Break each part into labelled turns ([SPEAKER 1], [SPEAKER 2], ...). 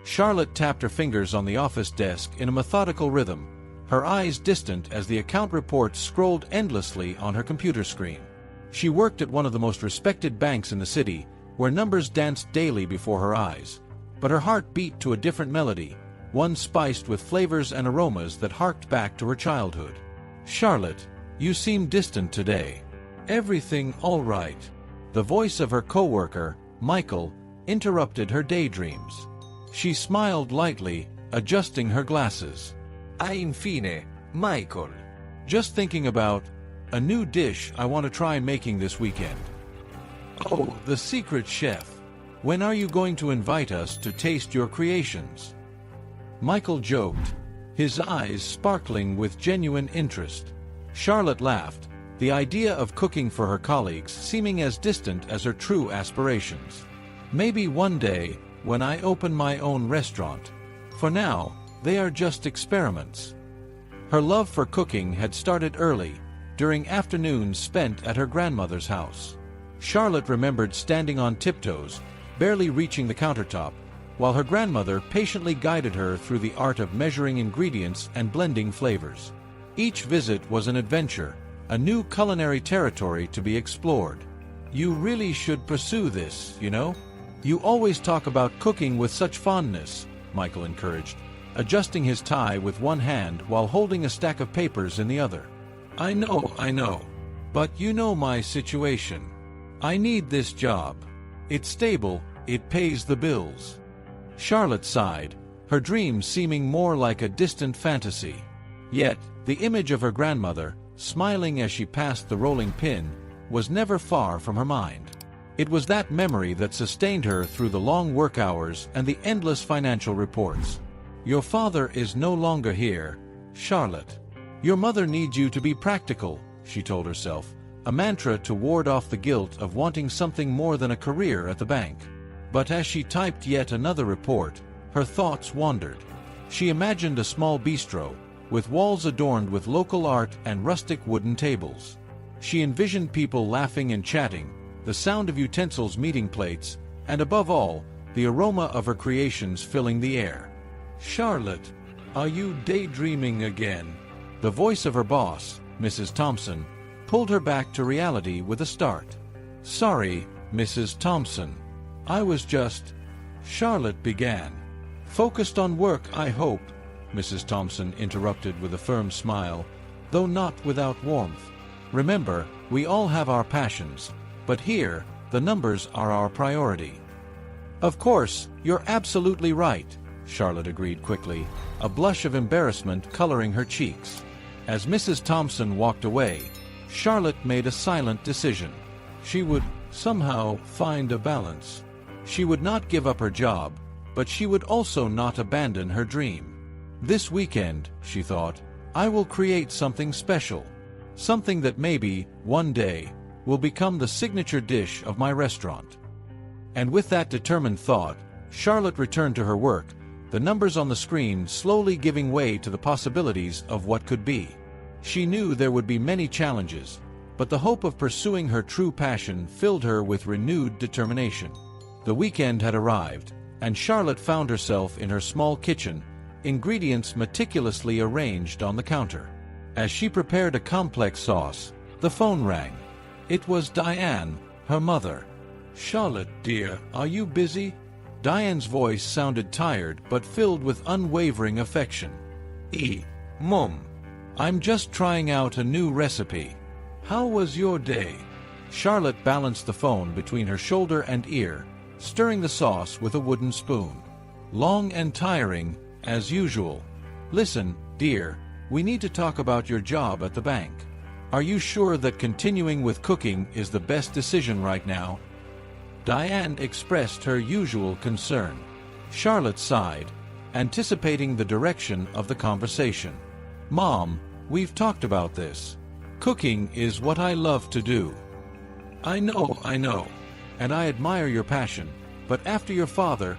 [SPEAKER 1] Charlotte tapped her fingers on the office desk in a methodical rhythm, her eyes distant as the account reports scrolled endlessly on her computer screen. She worked at one of the most respected banks in the city, where numbers danced daily before her eyes. But her heart beat to a different melody, one spiced with flavors and aromas that harked back to her childhood. "Charlotte, you seem distant today. Everything all right?" The voice of her coworker, Michael, interrupted her daydreams. She smiled lightly, adjusting her glasses.
[SPEAKER 2] Infine, Michael.
[SPEAKER 1] "Just thinking about a new dish I want to try making this weekend." "Oh, the secret chef. When are you going to invite us to taste your creations?" Michael joked, his eyes sparkling with genuine interest. Charlotte laughed, the idea of cooking for her colleagues seeming as distant as her true aspirations. "Maybe one day, when I open my own restaurant. For now, they are just experiments." Her love for cooking had started early, during afternoons spent at her grandmother's house. Charlotte remembered standing on tiptoes, barely reaching the countertop, while her grandmother patiently guided her through the art of measuring ingredients and blending flavors. Each visit was an adventure, a new culinary territory to be explored. "You really should pursue this, you know? You always talk about cooking with such fondness," Michael encouraged, adjusting his tie with one hand while holding a stack of papers in the other. I know. But you know my situation. I need this job. It's stable, it pays the bills." Charlotte sighed, her dreams seeming more like a distant fantasy. Yet, the image of her grandmother, smiling as she passed the rolling pin, was never far from her mind. It was that memory that sustained her through the long work hours and the endless financial reports. "Your father is no longer here, Charlotte. Your mother needs you to be practical," she told herself, a mantra to ward off the guilt of wanting something more than a career at the bank. But as she typed yet another report, her thoughts wandered. She imagined a small bistro, with walls adorned with local art and rustic wooden tables. She envisioned people laughing and chatting, the sound of utensils meeting plates, and above all, the aroma of her creations filling the air. "Charlotte, are you daydreaming again?" The voice of her boss, Mrs. Thompson, pulled her back to reality with a start. "Sorry, Mrs. Thompson. I was just—" Charlotte began. "Focused on work, I hope," Mrs. Thompson interrupted with a firm smile, though not without warmth. "Remember, we all have our passions, but here, the numbers are our priority." "Of course, you're absolutely right," Charlotte agreed quickly, a blush of embarrassment coloring her cheeks. As Mrs. Thompson walked away, Charlotte made a silent decision. She would somehow find a balance. She would not give up her job, but she would also not abandon her dream. "This weekend," she thought, "I will create something special. Something that maybe, one day, will become the signature dish of my restaurant." And with that determined thought, Charlotte returned to her work, the numbers on the screen slowly giving way to the possibilities of what could be. She knew there would be many challenges, but the hope of pursuing her true passion filled her with renewed determination. The weekend had arrived, and Charlotte found herself in her small kitchen, ingredients meticulously arranged on the counter. As she prepared a complex sauce, the phone rang. It was Diane, her mother. "Charlotte, dear, are you busy?" Diane's voice sounded tired but filled with unwavering affection. Mom. I'm just trying out a new recipe. How was your day?" Charlotte balanced the phone between her shoulder and ear, stirring the sauce with a wooden spoon. "Long and tiring, as usual. Listen, dear, we need to talk about your job at the bank. Are you sure that continuing with cooking is the best decision right now?" Diane expressed her usual concern. Charlotte sighed, anticipating the direction of the conversation. "Mom, we've talked about this. Cooking is what I love to do." I know, and I admire your passion, but after your father,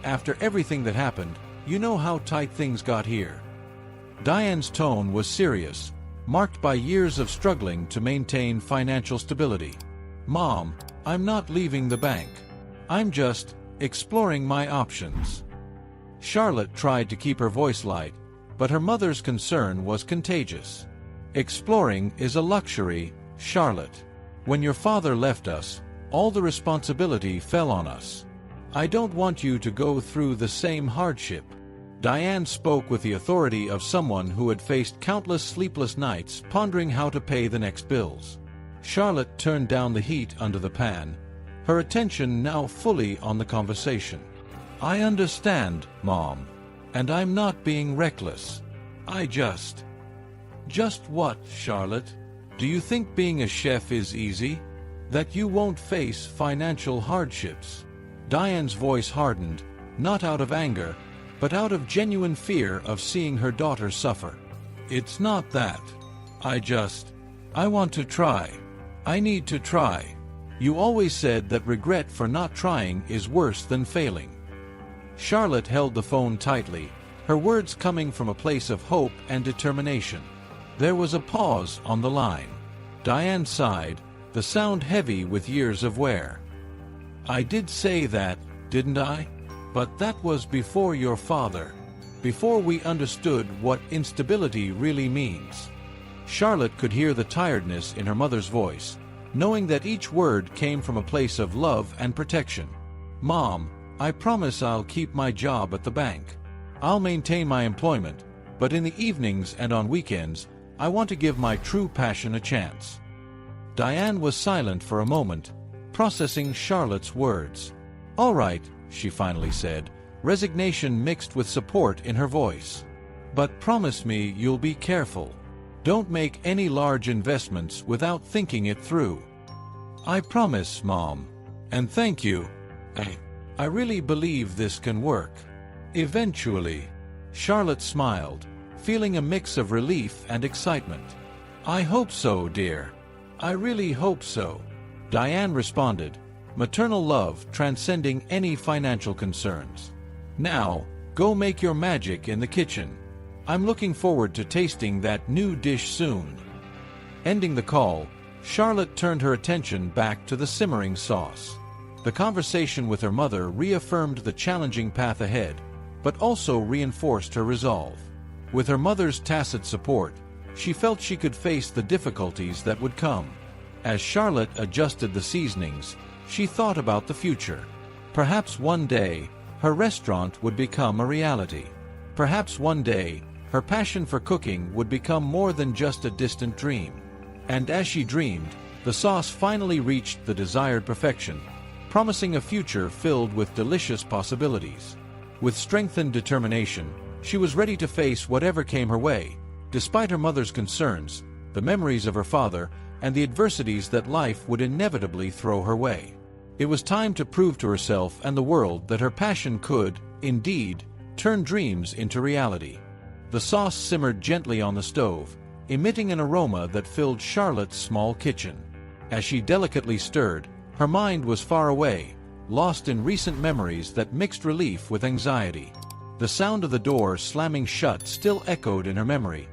[SPEAKER 1] after everything that happened, you know how tight things got here." Diane's tone was serious, marked by years of struggling to maintain financial stability. "Mom, I'm not leaving the bank. I'm just exploring my options." Charlotte tried to keep her voice light, but her mother's concern was contagious. Exploring is a luxury, Charlotte. When your father left us, all the responsibility fell on us. I don't want you to go through the same hardship. Diane spoke with the authority of someone who had faced countless sleepless nights pondering how to pay the next bills. Charlotte turned down the heat under the pan, her attention now fully on the conversation. I understand, Mom, and I'm not being reckless. Just what, Charlotte? Do you think being a chef is easy? That you won't face financial hardships? Diane's voice hardened, not out of anger, but out of genuine fear of seeing her daughter suffer. It's not that. I want to try. I need to try. You always said that regret for not trying is worse than failing. Charlotte held the phone tightly, her words coming from a place of hope and determination. There was a pause on the line. Diane sighed, the sound heavy with years of wear. I did say that, didn't I? But that was before your father. Before we understood what instability really means. Charlotte could hear the tiredness in her mother's voice, knowing that each word came from a place of love and protection. Mom, I promise I'll keep my job at the bank. I'll maintain my employment, but in the evenings and on weekends, I want to give my true passion a chance. Diane was silent for a moment, processing Charlotte's words. All right, she finally said, resignation mixed with support in her voice. But promise me you'll be careful. Don't make any large investments without thinking it through. I promise, Mom. And thank you. I really believe this can work. Eventually. Charlotte smiled, feeling a mix of relief and excitement. I hope so, dear. I really hope so. Diane responded, maternal love transcending any financial concerns. Now, go make your magic in the kitchen. I'm looking forward to tasting that new dish soon. Ending the call, Charlotte turned her attention back to the simmering sauce. The conversation with her mother reaffirmed the challenging path ahead, but also reinforced her resolve. With her mother's tacit support, she felt she could face the difficulties that would come. As Charlotte adjusted the seasonings, she thought about the future. Perhaps one day, her restaurant would become a reality. Perhaps one day, her passion for cooking would become more than just a distant dream. And as she dreamed, the sauce finally reached the desired perfection, promising a future filled with delicious possibilities. With strengthened determination, she was ready to face whatever came her way, despite her mother's concerns, the memories of her father, and the adversities that life would inevitably throw her way. It was time to prove to herself and the world that her passion could, indeed, turn dreams into reality. The sauce simmered gently on the stove, emitting an aroma that filled Charlotte's small kitchen. As she delicately stirred, her mind was far away, lost in recent memories that mixed relief with anxiety. The sound of the door slamming shut still echoed in her memory,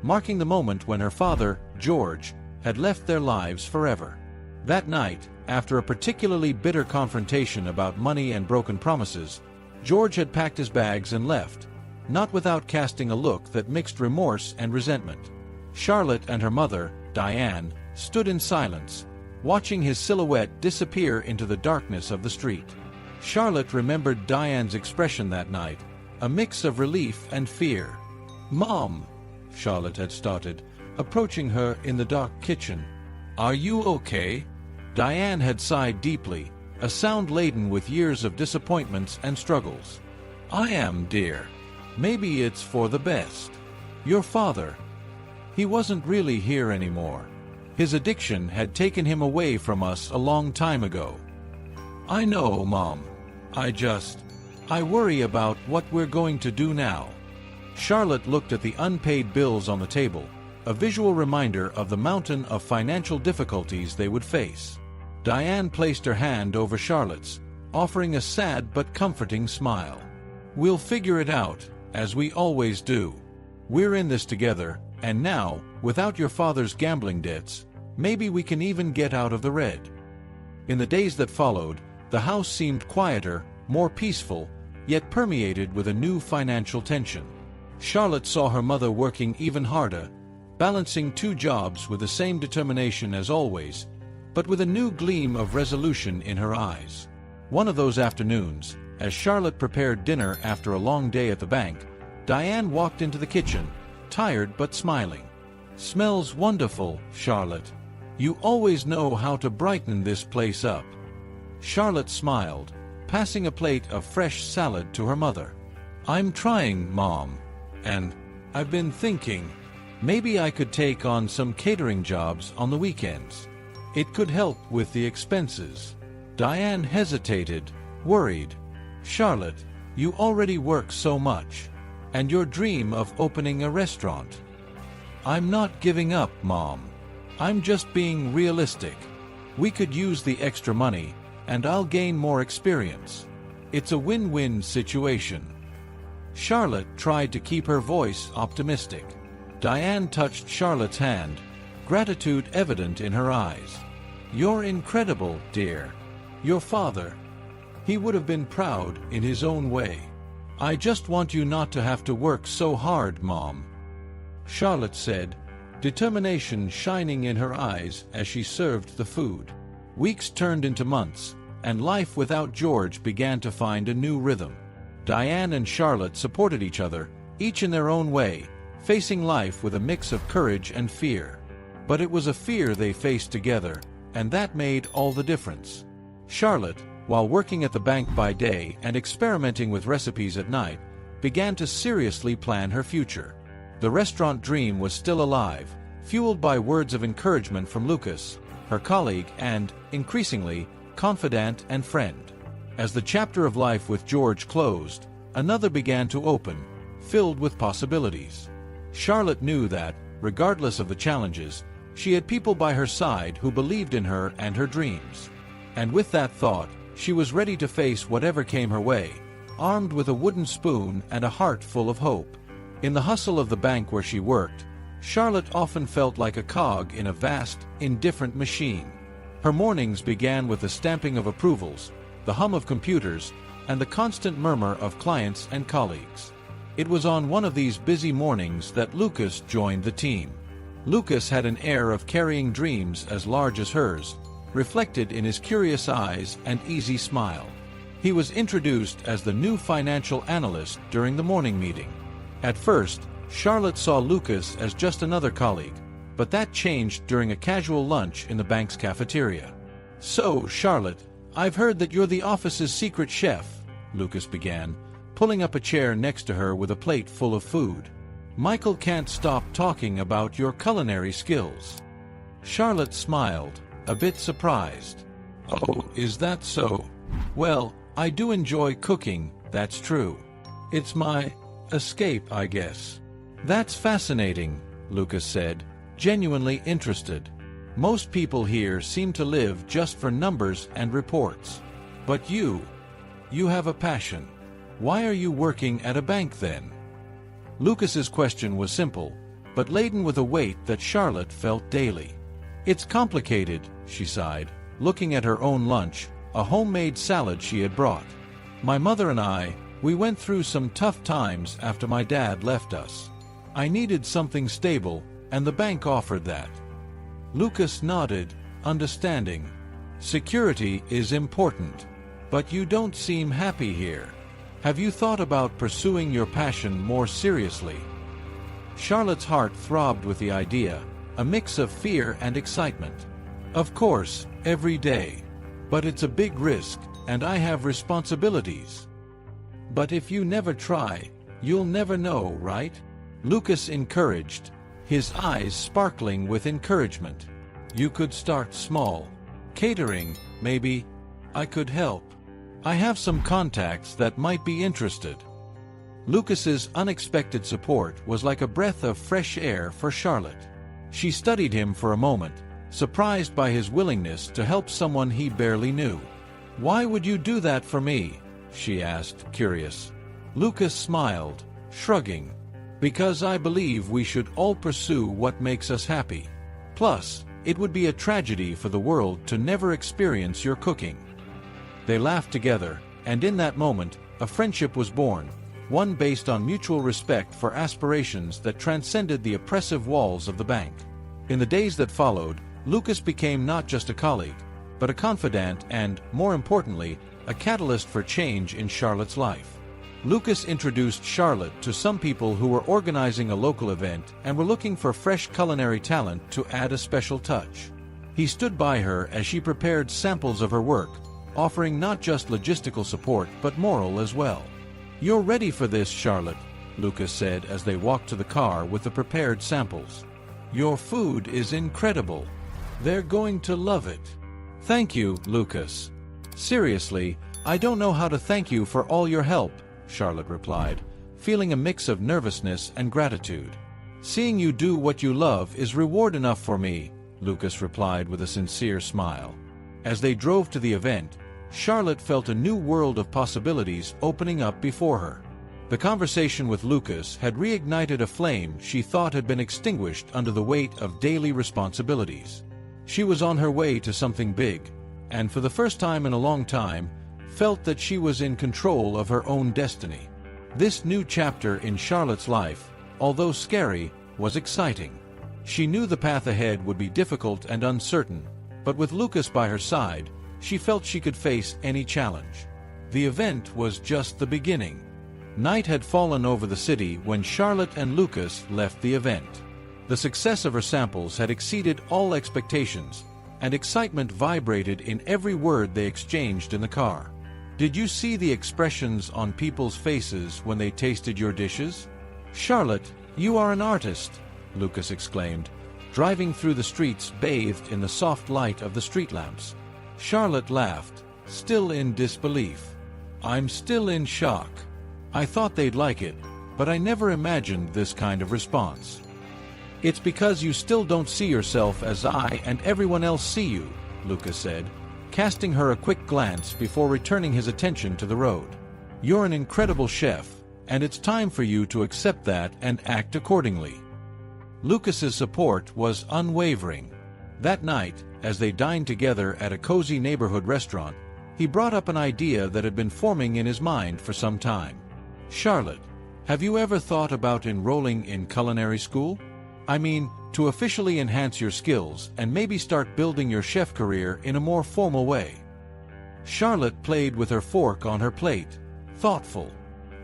[SPEAKER 1] marking the moment when her father, George, had left their lives forever. That night, after a particularly bitter confrontation about money and broken promises, George had packed his bags and left, not without casting a look that mixed remorse and resentment. Charlotte and her mother, Diane, stood in silence, watching his silhouette disappear into the darkness of the street. Charlotte remembered Diane's expression that night, a mix of relief and fear. "Mom," Charlotte had started, approaching her in the dark kitchen. "Are you okay?" Diane had sighed deeply, a sound laden with years of disappointments and struggles. "I am, dear. Maybe it's for the best. Your father, he wasn't really here anymore. His addiction had taken him away from us a long time ago." "I know, Mom. I worry about what we're going to do now." Charlotte looked at the unpaid bills on the table, a visual reminder of the mountain of financial difficulties they would face. Diane placed her hand over Charlotte's, offering a sad but comforting smile. "We'll figure it out, as we always do. We're in this together, and now, without your father's gambling debts, maybe we can even get out of the red." In the days that followed, the house seemed quieter, more peaceful, yet permeated with a new financial tension. Charlotte saw her mother working even harder, balancing two jobs with the same determination as always, but with a new gleam of resolution in her eyes. One of those afternoons, as Charlotte prepared dinner after a long day at the bank, Diane walked into the kitchen, tired but smiling. "Smells wonderful, Charlotte. You always know how to brighten this place up." Charlotte smiled, passing a plate of fresh salad to her mother. "I'm trying, Mom. And I've been thinking, maybe I could take on some catering jobs on the weekends. It could help with the expenses." Diane hesitated, worried. "Charlotte, you already work so much. And your dream of opening a restaurant." "I'm not giving up, Mom. I'm just being realistic. We could use the extra money, and I'll gain more experience. It's a win-win situation." Charlotte tried to keep her voice optimistic. Diane touched Charlotte's hand, gratitude evident in her eyes. "You're incredible, dear. Your father, he would have been proud in his own way. I just want you not to have to work so hard, Mom," Charlotte said, determination shining in her eyes as she served the food. Weeks turned into months, and life without George began to find a new rhythm. Diane and Charlotte supported each other, each in their own way, facing life with a mix of courage and fear. But it was a fear they faced together, and that made all the difference. Charlotte, while working at the bank by day and experimenting with recipes at night, began to seriously plan her future. The restaurant dream was still alive, fueled by words of encouragement from Lucas, her colleague and, increasingly, confidant and friend. As the chapter of life with George closed, another began to open, filled with possibilities. Charlotte knew that, regardless of the challenges, she had people by her side who believed in her and her dreams. And with that thought, she was ready to face whatever came her way, armed with a wooden spoon and a heart full of hope. In the hustle of the bank where she worked, Charlotte often felt like a cog in a vast, indifferent machine. Her mornings began with the stamping of approvals, the hum of computers, and the constant murmur of clients and colleagues. It was on one of these busy mornings that Lucas joined the team. Lucas had an air of carrying dreams as large as hers, reflected in his curious eyes and easy smile. He was introduced as the new financial analyst during the morning meeting. At first, Charlotte saw Lucas as just another colleague, but that changed during a casual lunch in the bank's cafeteria. "So, Charlotte, I've heard that you're the office's secret chef," Lucas began, pulling up a chair next to her with a plate full of food. "Michael can't stop talking about your culinary skills." Charlotte smiled, a bit surprised. "Oh, is that so? Well, I do enjoy cooking, that's true. It's my escape, I guess." "That's fascinating," Lucas said, genuinely interested. "Most people here seem to live just for numbers and reports. But you have a passion. Why are you working at a bank then?" Lucas's question was simple, but laden with a weight that Charlotte felt daily. "It's complicated," she sighed, looking at her own lunch, a homemade salad she had brought. "My mother and we went through some tough times after my dad left us. I needed something stable, and the bank offered that." Lucas nodded, understanding. "Security is important. But you don't seem happy here. Have you thought about pursuing your passion more seriously?" Charlotte's heart throbbed with the idea, a mix of fear and excitement. "Of course, every day. But it's a big risk, and I have responsibilities." "But if you never try, you'll never know, right?" Lucas encouraged, his eyes sparkling with encouragement. "You could start small. Catering, maybe. I could help. I have some contacts that might be interested." Lucas's unexpected support was like a breath of fresh air for Charlotte. She studied him for a moment, surprised by his willingness to help someone he barely knew. "Why would you do that for me?" she asked, curious. Lucas smiled, shrugging. "Because I believe we should all pursue what makes us happy. Plus, it would be a tragedy for the world to never experience your cooking." They laughed together, and in that moment, a friendship was born, one based on mutual respect for aspirations that transcended the oppressive walls of the bank. In the days that followed, Lucas became not just a colleague, but a confidant and, more importantly, a catalyst for change in Charlotte's life. Lucas introduced Charlotte to some people who were organizing a local event and were looking for fresh culinary talent to add a special touch. He stood by her as she prepared samples of her work, offering not just logistical support but moral as well. "You're ready for this, Charlotte," Lucas said as they walked to the car with the prepared samples. "Your food is incredible. They're going to love it." "Thank you, Lucas. Seriously, I don't know how to thank you for all your help," Charlotte replied, feeling a mix of nervousness and gratitude. "Seeing you do what you love is reward enough for me," Lucas replied with a sincere smile. As they drove to the event, Charlotte felt a new world of possibilities opening up before her. The conversation with Lucas had reignited a flame she thought had been extinguished under the weight of daily responsibilities. She was on her way to something big, and for the first time in a long time, felt that she was in control of her own destiny. This new chapter in Charlotte's life, although scary, was exciting. She knew the path ahead would be difficult and uncertain, but with Lucas by her side, she felt she could face any challenge. The event was just the beginning. Night had fallen over the city when Charlotte and Lucas left the event. The success of her samples had exceeded all expectations, and excitement vibrated in every word they exchanged in the car. "Did you see the expressions on people's faces when they tasted your dishes? Charlotte, you are an artist," Lucas exclaimed, driving through the streets bathed in the soft light of the street lamps. Charlotte laughed, still in disbelief. "I'm still in shock. I thought they'd like it, but I never imagined this kind of response." "It's because you still don't see yourself as I and everyone else see you," Lucas said, casting her a quick glance before returning his attention to the road. "You're an incredible chef, and it's time for you to accept that and act accordingly." Lucas's support was unwavering. That night, as they dined together at a cozy neighborhood restaurant, he brought up an idea that had been forming in his mind for some time. "Charlotte, have you ever thought about enrolling in culinary school? I mean, to officially enhance your skills and maybe start building your chef career in a more formal way." Charlotte played with her fork on her plate, thoughtful.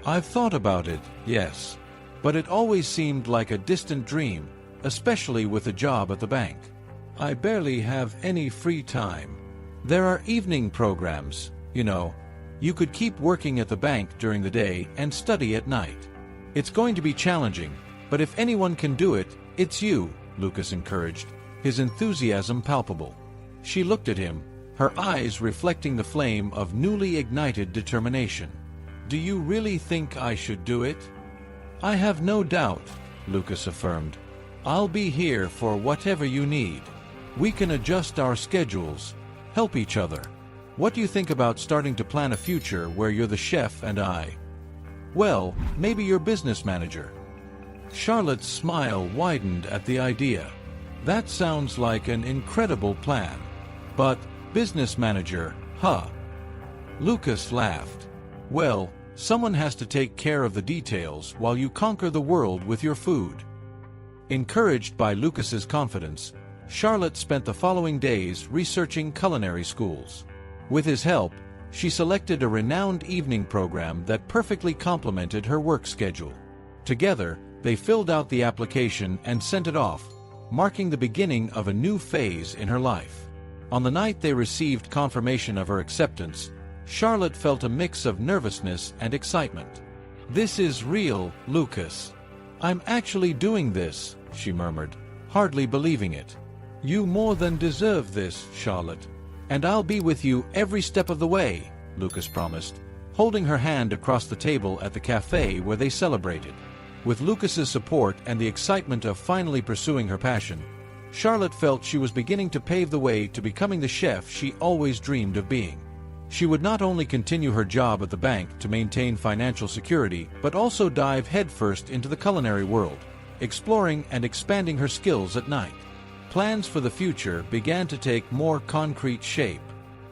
[SPEAKER 1] "I've thought about it, yes. But it always seemed like a distant dream, especially with a job at the bank. I barely have any free time. There are evening programs, you know. You could keep working at the bank during the day and study at night. It's going to be challenging, but if anyone can do it, it's you," Lucas encouraged, his enthusiasm palpable. She looked at him, her eyes reflecting the flame of newly ignited determination. "Do you really think I should do it?" "I have no doubt," Lucas affirmed. "I'll be here for whatever you need. We can adjust our schedules, help each other. What do you think about starting to plan a future where you're the chef and I? Well, maybe you're business manager." Charlotte's smile widened at the idea. "That sounds like an incredible plan. But, business manager, huh?" Lucas laughed. "Well, someone has to take care of the details while you conquer the world with your food." Encouraged by Lucas's confidence, Charlotte spent the following days researching culinary schools. With his help, she selected a renowned evening program that perfectly complemented her work schedule. Together, they filled out the application and sent it off, marking the beginning of a new phase in her life. On the night they received confirmation of her acceptance, Charlotte felt a mix of nervousness and excitement. "This is real, Lucas. I'm actually doing this," she murmured, hardly believing it. "You more than deserve this, Charlotte. And I'll be with you every step of the way," Lucas promised, holding her hand across the table at the cafe where they celebrated. With Lucas's support and the excitement of finally pursuing her passion, Charlotte felt she was beginning to pave the way to becoming the chef she always dreamed of being. She would not only continue her job at the bank to maintain financial security, but also dive headfirst into the culinary world, exploring and expanding her skills at night. Plans for the future began to take more concrete shape.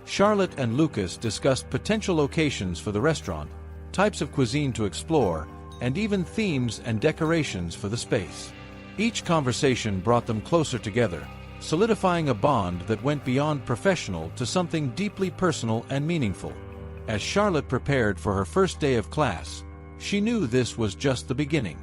[SPEAKER 1] Charlotte and Lucas discussed potential locations for the restaurant, types of cuisine to explore, and even themes and decorations for the space. Each conversation brought them closer together, solidifying a bond that went beyond professional to something deeply personal and meaningful. As Charlotte prepared for her first day of class, she knew this was just the beginning.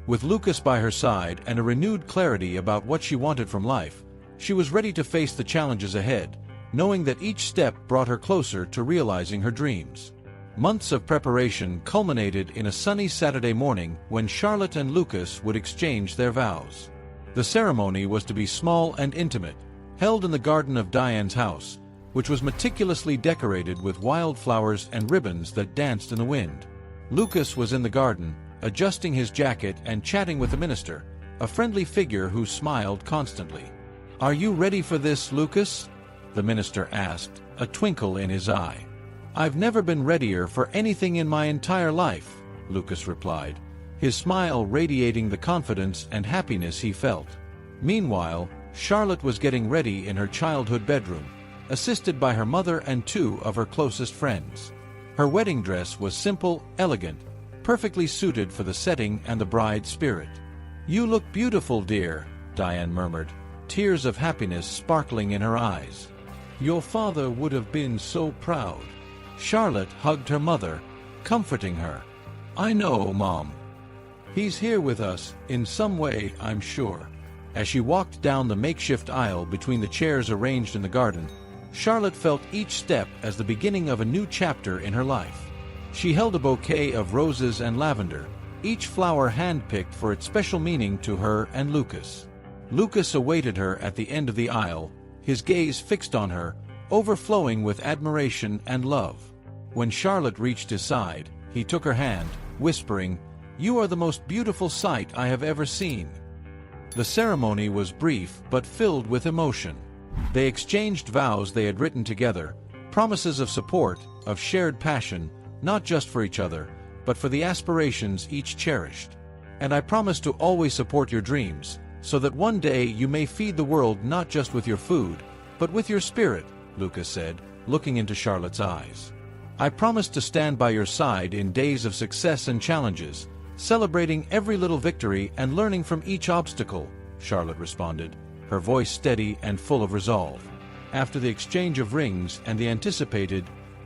[SPEAKER 1] With Lucas by her side and a renewed clarity about what she wanted from life, she was ready to face the challenges ahead, knowing that each step brought her closer to realizing her dreams. Months of preparation culminated in a sunny Saturday morning when Charlotte and Lucas would exchange their vows. The ceremony was to be small and intimate, held in the garden of Diane's house, which was meticulously decorated with wildflowers and ribbons that danced in the wind. Lucas was in the garden, adjusting his jacket and chatting with the minister, a friendly figure who smiled constantly. "Are you ready for this, Lucas?" the minister asked, a twinkle in his eye. "I've never been readier for anything in my entire life," Lucas replied, his smile radiating the confidence and happiness he felt. Meanwhile, Charlotte was getting ready in her childhood bedroom, assisted by her mother and two of her closest friends. Her wedding dress was simple, elegant, perfectly suited for the setting and the bride's spirit. "You look beautiful, dear," Diane murmured, tears of happiness sparkling in her eyes. "Your father would have been so proud." Charlotte hugged her mother, comforting her. "I know, Mom. He's here with us, in some way, I'm sure." As she walked down the makeshift aisle between the chairs arranged in the garden, Charlotte felt each step as the beginning of a new chapter in her life. She held a bouquet of roses and lavender, each flower hand-picked for its special meaning to her and Lucas. Lucas awaited her at the end of the aisle, his gaze fixed on her, overflowing with admiration and love. When Charlotte reached his side, he took her hand, whispering, "You are the most beautiful sight I have ever seen." The ceremony was brief but filled with emotion. They exchanged vows they had written together, promises of support, of shared passion, not just for each other, but for the aspirations each cherished. "And I promise to always support your dreams, so that one day you may feed the world not just with your food, but with your spirit," Lucas said, looking into Charlotte's eyes. "I promise to stand by your side in days of success and challenges, celebrating every little victory and learning from each obstacle," Charlotte responded, her voice steady and full of resolve. After the exchange of rings and the anticipated,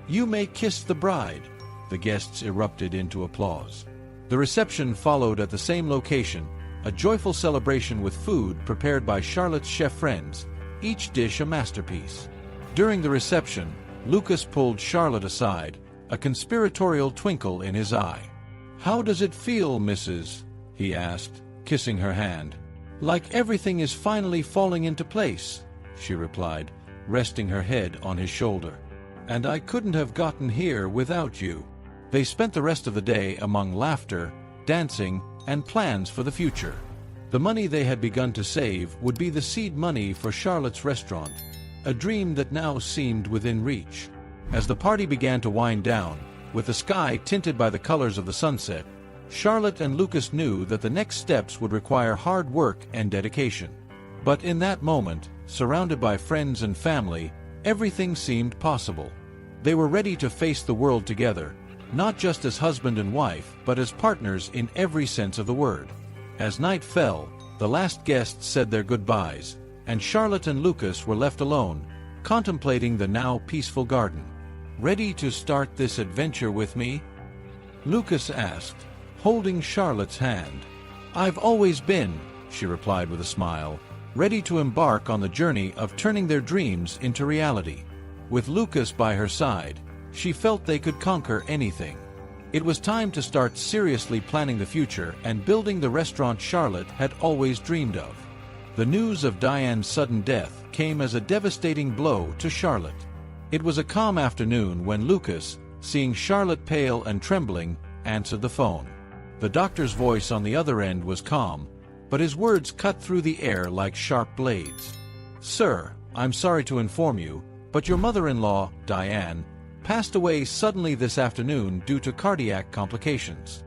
[SPEAKER 1] "You may kiss the bride," the guests erupted into applause. The reception followed at the same location, a joyful celebration with food prepared by Charlotte's chef friends, each dish a masterpiece. During the reception, Lucas pulled Charlotte aside, a conspiratorial twinkle in his eye. "How does it feel, Mrs.?" he asked, kissing her hand. "Like everything is finally falling into place," she replied, resting her head on his shoulder. "And I couldn't have gotten here without you." They spent the rest of the day among laughter, dancing, and plans for the future. The money they had begun to save would be the seed money for Charlotte's restaurant, a dream that now seemed within reach. As the party began to wind down, with the sky tinted by the colors of the sunset, Charlotte and Lucas knew that the next steps would require hard work and dedication. But in that moment, surrounded by friends and family, everything seemed possible. They were ready to face the world together, not just as husband and wife, but as partners in every sense of the word. As night fell, the last guests said their goodbyes, and Charlotte and Lucas were left alone, contemplating the now peaceful garden. "Ready to start this adventure with me?" Lucas asked, holding Charlotte's hand. "I've always been," she replied with a smile, ready to embark on the journey of turning their dreams into reality. With Lucas by her side, she felt they could conquer anything. It was time to start seriously planning the future and building the restaurant Charlotte had always dreamed of. The news of Diane's sudden death came as a devastating blow to Charlotte. It was a calm afternoon when Lucas, seeing Charlotte pale and trembling, answered the phone. The doctor's voice on the other end was calm, but his words cut through the air like sharp blades. "Sir, I'm sorry to inform you, but your mother-in-law, Diane, passed away suddenly this afternoon due to cardiac complications."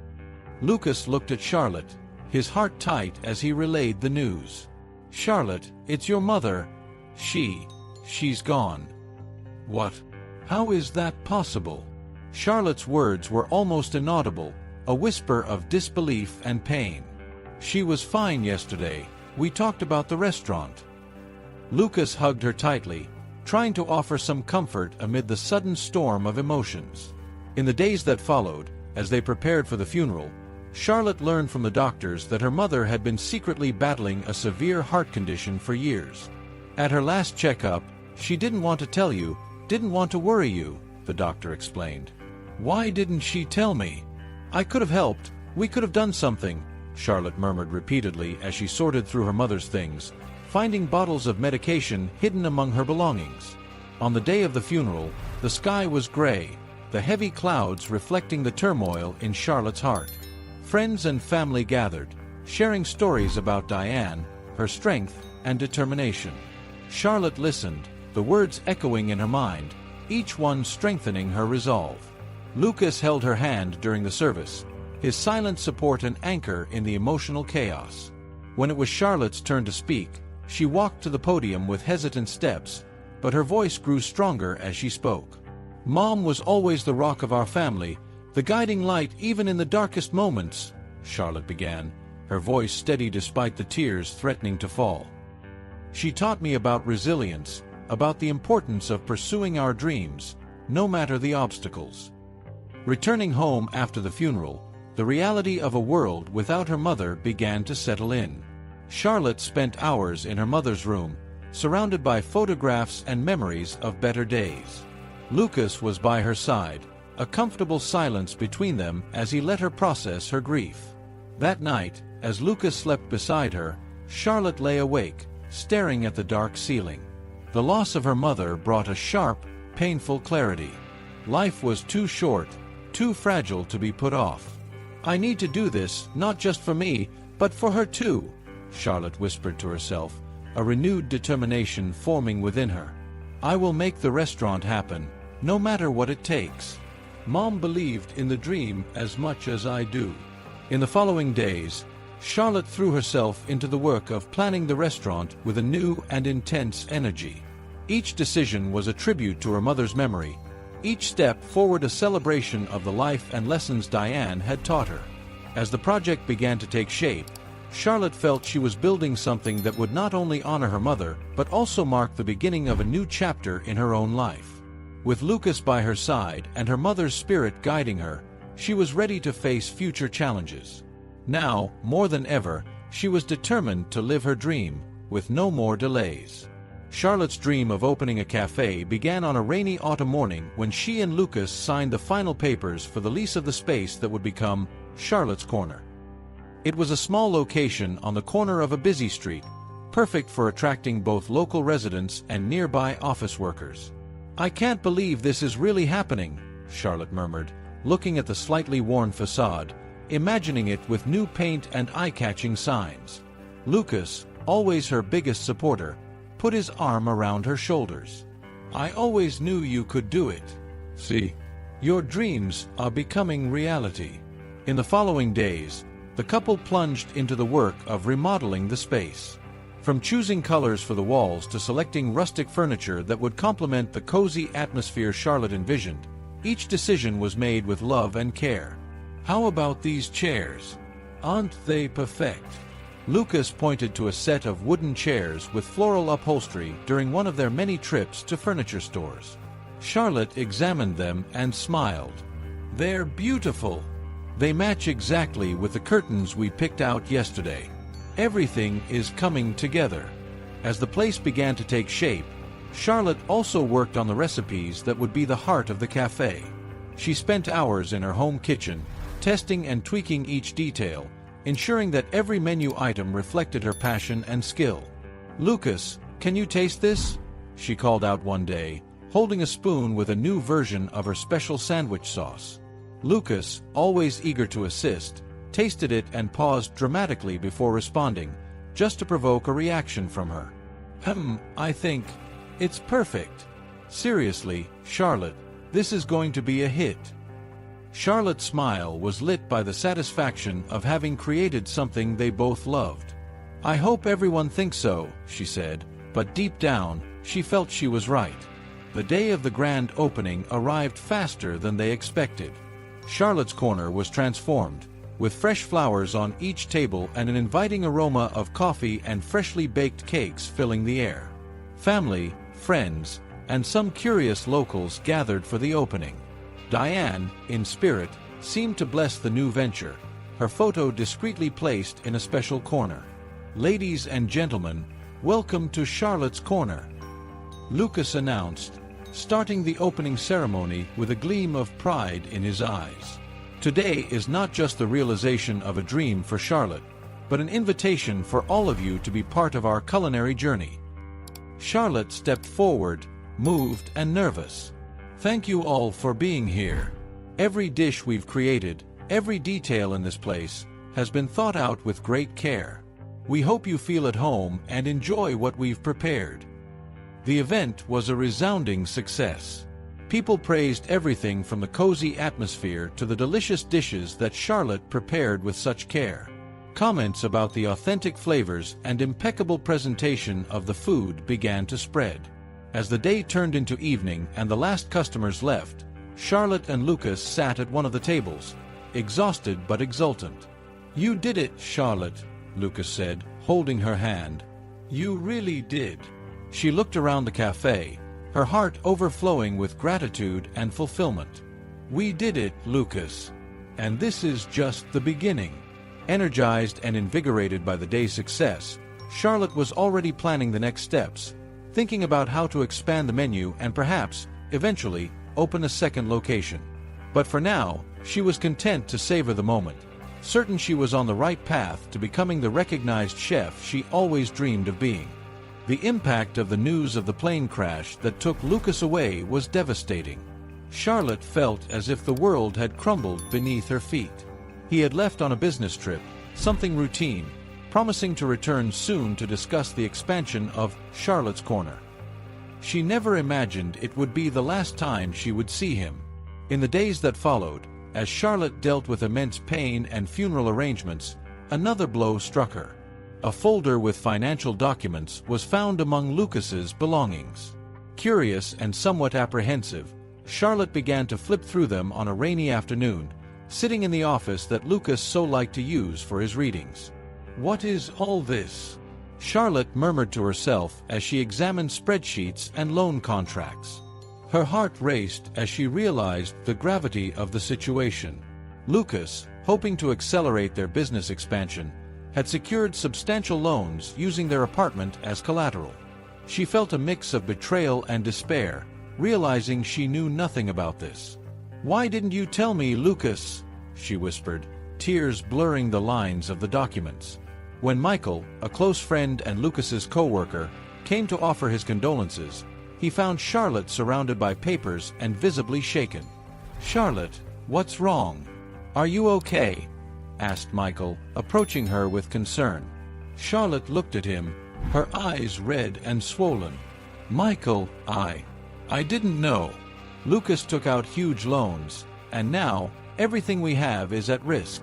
[SPEAKER 1] Lucas looked at Charlotte, his heart tight as he relayed the news. "Charlotte, it's your mother. She's gone." "What? How is that possible?" Charlotte's words were almost inaudible, a whisper of disbelief and pain. She was fine yesterday. We talked about the restaurant. Lucas hugged her tightly, trying to offer some comfort amid the sudden storm of emotions. In the days that followed, as they prepared for the funeral, Charlotte learned from the doctors that her mother had been secretly battling a severe heart condition for years. At her last checkup, she didn't want to tell you, didn't want to worry you, the doctor explained. Why didn't she tell me? I could have helped, we could have done something, Charlotte murmured repeatedly as she sorted through her mother's things, finding bottles of medication hidden among her belongings. On the day of the funeral, the sky was gray, the heavy clouds reflecting the turmoil in Charlotte's heart. Friends and family gathered, sharing stories about Diane, her strength and determination. Charlotte listened, the words echoing in her mind, each one strengthening her resolve. Lucas held her hand during the service, his silent support an anchor in the emotional chaos. When it was Charlotte's turn to speak, she walked to the podium with hesitant steps, but her voice grew stronger as she spoke. Mom was always the rock of our family, the guiding light even in the darkest moments, Charlotte began, her voice steady despite the tears threatening to fall. She taught me about resilience, about the importance of pursuing our dreams, no matter the obstacles. Returning home after the funeral, the reality of a world without her mother began to settle in. Charlotte spent hours in her mother's room, surrounded by photographs and memories of better days. Lucas was by her side, a comfortable silence between them as he let her process her grief. That night, as Lucas slept beside her, Charlotte lay awake, staring at the dark ceiling. The loss of her mother brought a sharp, painful clarity. Life was too short, too fragile to be put off. I need to do this, not just for me, but for her too, Charlotte whispered to herself, a renewed determination forming within her. I will make the restaurant happen, no matter what it takes. Mom believed in the dream as much as I do. In the following days, Charlotte threw herself into the work of planning the restaurant with a new and intense energy. Each decision was a tribute to her mother's memory, each step forward a celebration of the life and lessons Diane had taught her. As the project began to take shape, Charlotte felt she was building something that would not only honor her mother, but also mark the beginning of a new chapter in her own life. With Lucas by her side and her mother's spirit guiding her, she was ready to face future challenges. Now, more than ever, she was determined to live her dream, with no more delays. Charlotte's dream of opening a cafe began on a rainy autumn morning when she and Lucas signed the final papers for the lease of the space that would become Charlotte's Corner. It was a small location on the corner of a busy street, perfect for attracting both local residents and nearby office workers. I can't believe this is really happening, Charlotte murmured, looking at the slightly worn facade, imagining it with new paint and eye-catching signs. Lucas, always her biggest supporter, put his arm around her shoulders. I always knew you could do it. See, your dreams are becoming reality. In the following days, the couple plunged into the work of remodeling the space. From choosing colors for the walls to selecting rustic furniture that would complement the cozy atmosphere Charlotte envisioned, each decision was made with love and care. How about these chairs? Aren't they perfect? Lucas pointed to a set of wooden chairs with floral upholstery during one of their many trips to furniture stores. Charlotte examined them and smiled. They're beautiful. They match exactly with the curtains we picked out yesterday. Everything is coming together. As the place began to take shape, Charlotte also worked on the recipes that would be the heart of the cafe. She spent hours in her home kitchen, testing and tweaking each detail, ensuring that every menu item reflected her passion and skill. Lucas, can you taste this? She called out one day, holding a spoon with a new version of her special sandwich sauce. Lucas, always eager to assist, tasted it and paused dramatically before responding, just to provoke a reaction from her. I think it's perfect. Seriously, Charlotte, this is going to be a hit. Charlotte's smile was lit by the satisfaction of having created something they both loved. I hope everyone thinks so, she said, but deep down, she felt she was right. The day of the grand opening arrived faster than they expected. Charlotte's corner was transformed, with fresh flowers on each table and an inviting aroma of coffee and freshly baked cakes filling the air. Family, friends, and some curious locals gathered for the opening. Diane, in spirit, seemed to bless the new venture, her photo discreetly placed in a special corner. "Ladies and gentlemen, welcome to Charlotte's Corner," Lucas announced, starting the opening ceremony with a gleam of pride in his eyes. Today is not just the realization of a dream for Charlotte, but an invitation for all of you to be part of our culinary journey. Charlotte stepped forward, moved and nervous. "Thank you all for being here. Every dish we've created, every detail in this place, has been thought out with great care. We hope you feel at home and enjoy what we've prepared." The event was a resounding success. People praised everything from the cozy atmosphere to the delicious dishes that Charlotte prepared with such care. Comments about the authentic flavors and impeccable presentation of the food began to spread. As the day turned into evening and the last customers left, Charlotte and Lucas sat at one of the tables, exhausted but exultant. "You did it, Charlotte," Lucas said, holding her hand. "You really did." She looked around the cafe, her heart overflowing with gratitude and fulfillment. "We did it, Lucas. And this is just the beginning." Energized and invigorated by the day's success, Charlotte was already planning the next steps, thinking about how to expand the menu and perhaps, eventually, open a second location. But for now, she was content to savor the moment, certain she was on the right path to becoming the recognized chef she always dreamed of being. The impact of the news of the plane crash that took Lucas away was devastating. Charlotte felt as if the world had crumbled beneath her feet. He had left on a business trip, something routine, promising to return soon to discuss the expansion of Charlotte's Corner. She never imagined it would be the last time she would see him. In the days that followed, as Charlotte dealt with immense pain and funeral arrangements, another blow struck her. A folder with financial documents was found among Lucas's belongings. Curious and somewhat apprehensive, Charlotte began to flip through them on a rainy afternoon, sitting in the office that Lucas so liked to use for his readings. "What is all this?" Charlotte murmured to herself as she examined spreadsheets and loan contracts. Her heart raced as she realized the gravity of the situation. Lucas, hoping to accelerate their business expansion, had secured substantial loans using their apartment as collateral. She felt a mix of betrayal and despair, realizing she knew nothing about this. "Why didn't you tell me, Lucas?" she whispered, tears blurring the lines of the documents. When Michael, a close friend and Lucas's co-worker, came to offer his condolences, he found Charlotte surrounded by papers and visibly shaken. "Charlotte, what's wrong? Are you okay?" asked Michael, approaching her with concern. Charlotte looked at him, her eyes red and swollen. "Michael, I didn't know. Lucas took out huge loans, and now everything we have is at risk.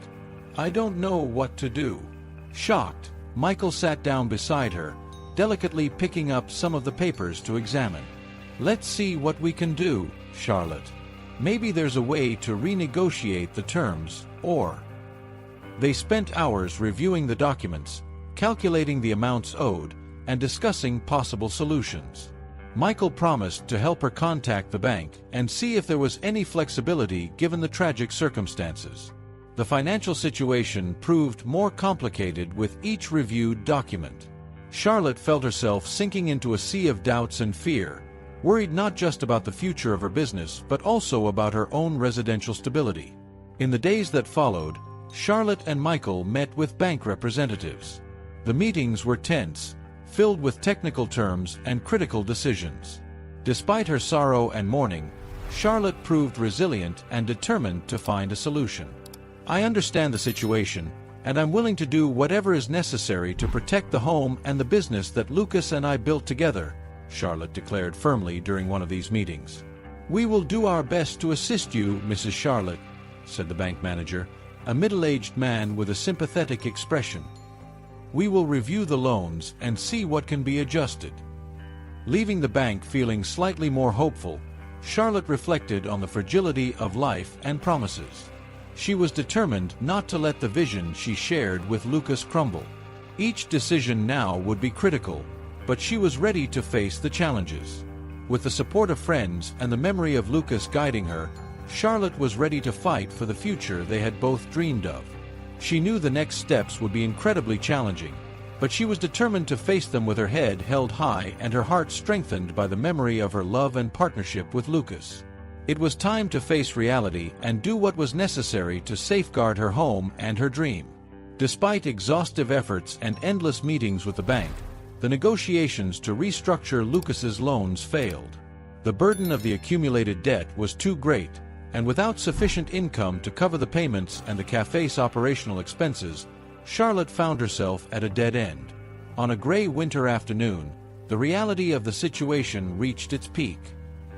[SPEAKER 1] I don't know what to do." Shocked, Michael sat down beside her, delicately picking up some of the papers to examine. "Let's see what we can do, Charlotte. Maybe there's a way to renegotiate the terms, or..." They spent hours reviewing the documents, calculating the amounts owed, and discussing possible solutions. Michael promised to help her contact the bank and see if there was any flexibility given the tragic circumstances. The financial situation proved more complicated with each reviewed document. Charlotte felt herself sinking into a sea of doubts and fear, worried not just about the future of her business but also about her own residential stability. In the days that followed, Charlotte and Michael met with bank representatives. The meetings were tense, filled with technical terms and critical decisions. Despite her sorrow and mourning, Charlotte proved resilient and determined to find a solution. "I understand the situation, and I'm willing to do whatever is necessary to protect the home and the business that Lucas and I built together," Charlotte declared firmly during one of these meetings. "We will do our best to assist you, Mrs. Charlotte," said the bank manager, a middle-aged man with a sympathetic expression. "We will review the loans and see what can be adjusted." Leaving the bank feeling slightly more hopeful, Charlotte reflected on the fragility of life and promises. She was determined not to let the vision she shared with Lucas crumble. Each decision now would be critical, but she was ready to face the challenges. With the support of friends and the memory of Lucas guiding her, Charlotte was ready to fight for the future they had both dreamed of. She knew the next steps would be incredibly challenging, but she was determined to face them with her head held high and her heart strengthened by the memory of her love and partnership with Lucas. It was time to face reality and do what was necessary to safeguard her home and her dream. Despite exhaustive efforts and endless meetings with the bank, the negotiations to restructure Lucas's loans failed. The burden of the accumulated debt was too great, and without sufficient income to cover the payments and the cafe's operational expenses, Charlotte found herself at a dead end. On a gray winter afternoon, the reality of the situation reached its peak.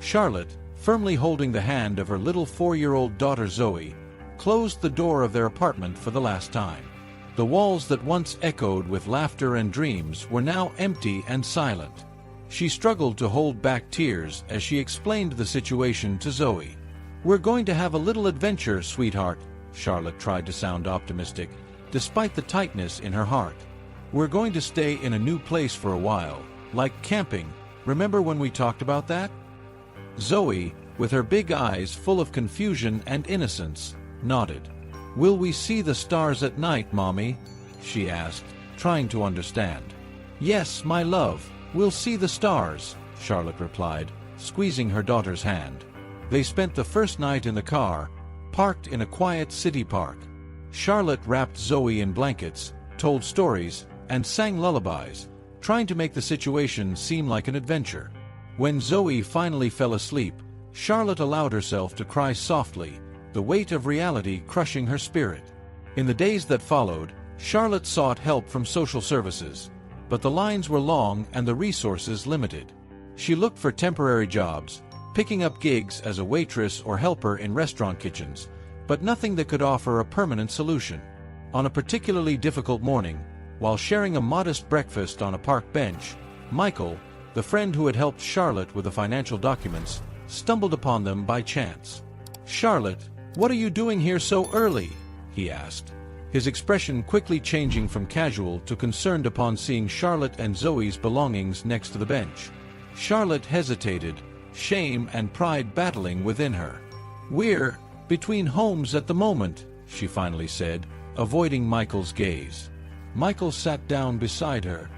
[SPEAKER 1] Charlotte, firmly holding the hand of her little 4-year-old daughter Zoe, closed the door of their apartment for the last time. The walls that once echoed with laughter and dreams were now empty and silent. She struggled to hold back tears as she explained the situation to Zoe. "We're going to have a little adventure, sweetheart," Charlotte tried to sound optimistic, despite the tightness in her heart. "We're going to stay in a new place for a while, like camping. Remember when we talked about that?" Zoe, with her big eyes full of confusion and innocence, nodded. "Will we see the stars at night, Mommy?" she asked, trying to understand. "Yes, my love, we'll see the stars," Charlotte replied, squeezing her daughter's hand. They spent the first night in the car, parked in a quiet city park. Charlotte wrapped Zoe in blankets, told stories, and sang lullabies, trying to make the situation seem like an adventure. When Zoe finally fell asleep, Charlotte allowed herself to cry softly, the weight of reality crushing her spirit. In the days that followed, Charlotte sought help from social services, but the lines were long and the resources limited. She looked for temporary jobs, picking up gigs as a waitress or helper in restaurant kitchens, but nothing that could offer a permanent solution. On a particularly difficult morning, while sharing a modest breakfast on a park bench, Michael, the friend who had helped Charlotte with the financial documents, stumbled upon them by chance. "Charlotte, what are you doing here so early?" he asked, his expression quickly changing from casual to concerned upon seeing Charlotte and Zoe's belongings next to the bench. Charlotte hesitated, shame and pride battling within her. "We're between homes at the moment," she finally said, avoiding Michael's gaze. Michael sat down beside her,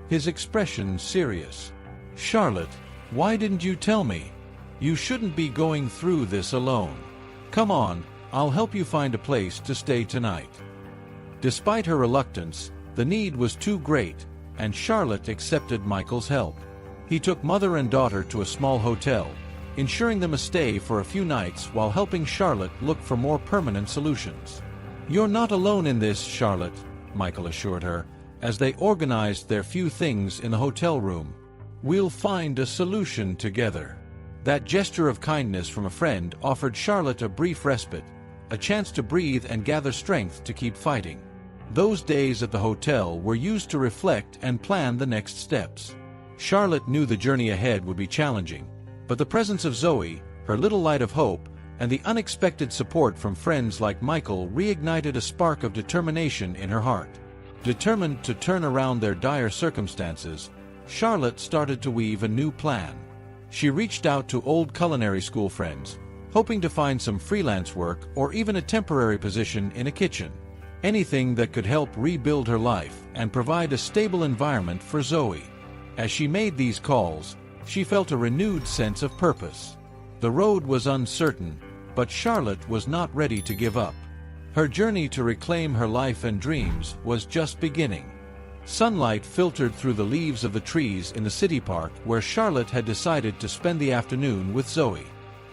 [SPEAKER 1] his expression serious. "Charlotte, why didn't you tell me? You shouldn't be going through this alone. Come on, I'll help you find a place to stay tonight." Despite her reluctance, the need was too great, and Charlotte accepted Michael's help. He took mother and daughter to a small hotel, ensuring them a stay for a few nights while helping Charlotte look for more permanent solutions. "You're not alone in this, Charlotte," Michael assured her, as they organized their few things in the hotel room. "We'll find a solution together." That gesture of kindness from a friend offered Charlotte a brief respite, a chance to breathe and gather strength to keep fighting. Those days at the hotel were used to reflect and plan the next steps. Charlotte knew the journey ahead would be challenging, but the presence of Zoe, her little light of hope, and the unexpected support from friends like Michael reignited a spark of determination in her heart. Determined to turn around their dire circumstances, Charlotte started to weave a new plan. She reached out to old culinary school friends, hoping to find some freelance work or even a temporary position in a kitchen. Anything that could help rebuild her life and provide a stable environment for Zoe. As she made these calls, she felt a renewed sense of purpose. The road was uncertain, but Charlotte was not ready to give up. Her journey to reclaim her life and dreams was just beginning. Sunlight filtered through the leaves of the trees in the city park where Charlotte had decided to spend the afternoon with Zoe.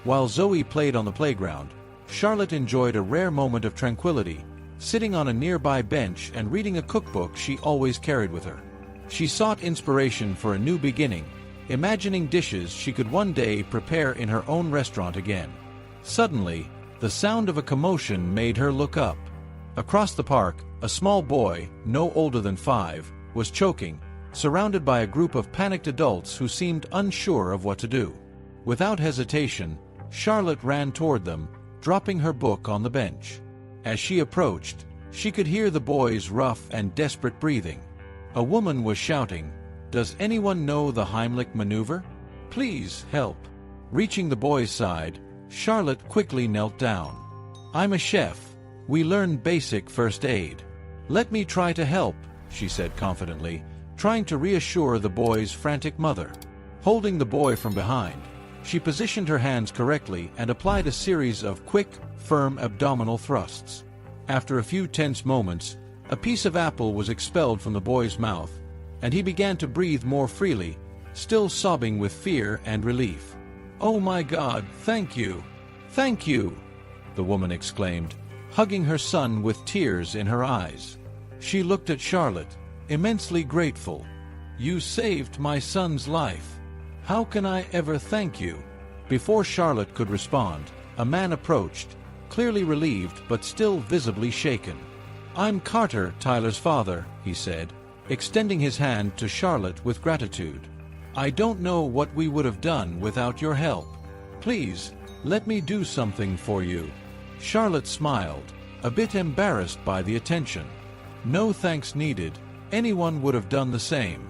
[SPEAKER 1] While Zoe played on the playground, Charlotte enjoyed a rare moment of tranquility, sitting on a nearby bench and reading a cookbook she always carried with her. She sought inspiration for a new beginning, imagining dishes she could one day prepare in her own restaurant again. Suddenly, the sound of a commotion made her look up. Across the park, a small boy, no older than 5, was choking, surrounded by a group of panicked adults who seemed unsure of what to do. Without hesitation, Charlotte ran toward them, dropping her book on the bench. As she approached, she could hear the boys' rough and desperate breathing. A woman was shouting, "Does anyone know the Heimlich maneuver? Please help." Reaching the boy's side, Charlotte quickly knelt down. "I'm a chef. We learn basic first aid. Let me try to help," she said confidently, trying to reassure the boy's frantic mother. Holding the boy from behind, she positioned her hands correctly and applied a series of quick, firm abdominal thrusts. After a few tense moments, a piece of apple was expelled from the boy's mouth, and he began to breathe more freely, still sobbing with fear and relief. "Oh my God, thank you! Thank you!" the woman exclaimed, hugging her son with tears in her eyes. She looked at Charlotte, immensely grateful. "You saved my son's life. How can I ever thank you?" Before Charlotte could respond, a man approached, clearly relieved but still visibly shaken. "I'm Carter, Tyler's father," he said, extending his hand to Charlotte with gratitude. "I don't know what we would have done without your help. Please, let me do something for you." Charlotte smiled, a bit embarrassed by the attention. "No thanks needed. Anyone would have done the same.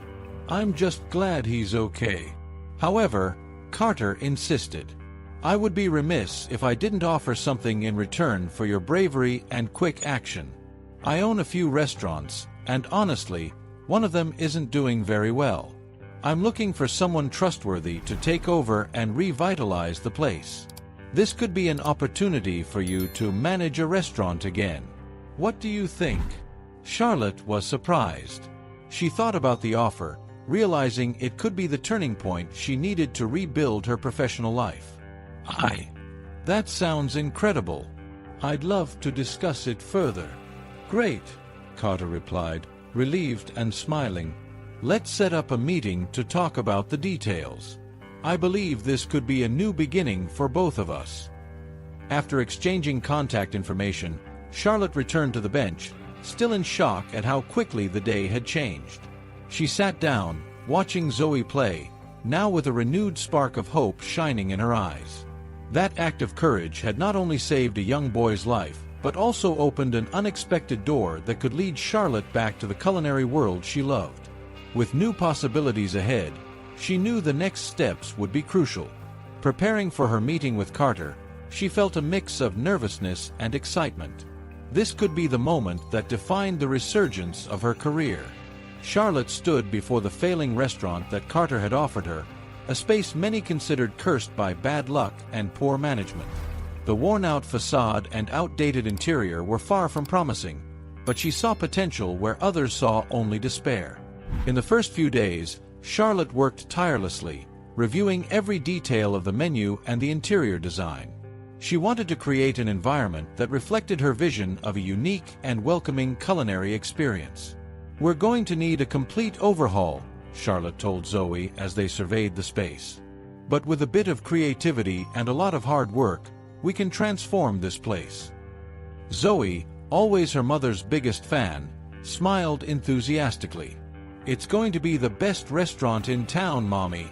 [SPEAKER 1] I'm just glad he's okay." However, Carter insisted. "I would be remiss if I didn't offer something in return for your bravery and quick action. I own a few restaurants, and honestly, one of them isn't doing very well. I'm looking for someone trustworthy to take over and revitalize the place. This could be an opportunity for you to manage a restaurant again. What do you think?" Charlotte was surprised. She thought about the offer, realizing it could be the turning point she needed to rebuild her professional life. That sounds incredible. I'd love to discuss it further." "Great," Carter replied, relieved and smiling. "Let's set up a meeting to talk about the details. I believe this could be a new beginning for both of us." After exchanging contact information, Charlotte returned to the bench, still in shock at how quickly the day had changed. She sat down, watching Zoe play, now with a renewed spark of hope shining in her eyes. That act of courage had not only saved a young boy's life, but also opened an unexpected door that could lead Charlotte back to the culinary world she loved. With new possibilities ahead, she knew the next steps would be crucial. Preparing for her meeting with Carter, she felt a mix of nervousness and excitement. This could be the moment that defined the resurgence of her career. Charlotte stood before the failing restaurant that Carter had offered her, a space many considered cursed by bad luck and poor management. The worn-out facade and outdated interior were far from promising, but she saw potential where others saw only despair. In the first few days, Charlotte worked tirelessly, reviewing every detail of the menu and the interior design. She wanted to create an environment that reflected her vision of a unique and welcoming culinary experience. "We're going to need a complete overhaul," Charlotte told Zoe as they surveyed the space. "But with a bit of creativity and a lot of hard work, we can transform this place." Zoe, always her mother's biggest fan, smiled enthusiastically. "It's going to be the best restaurant in town, Mommy."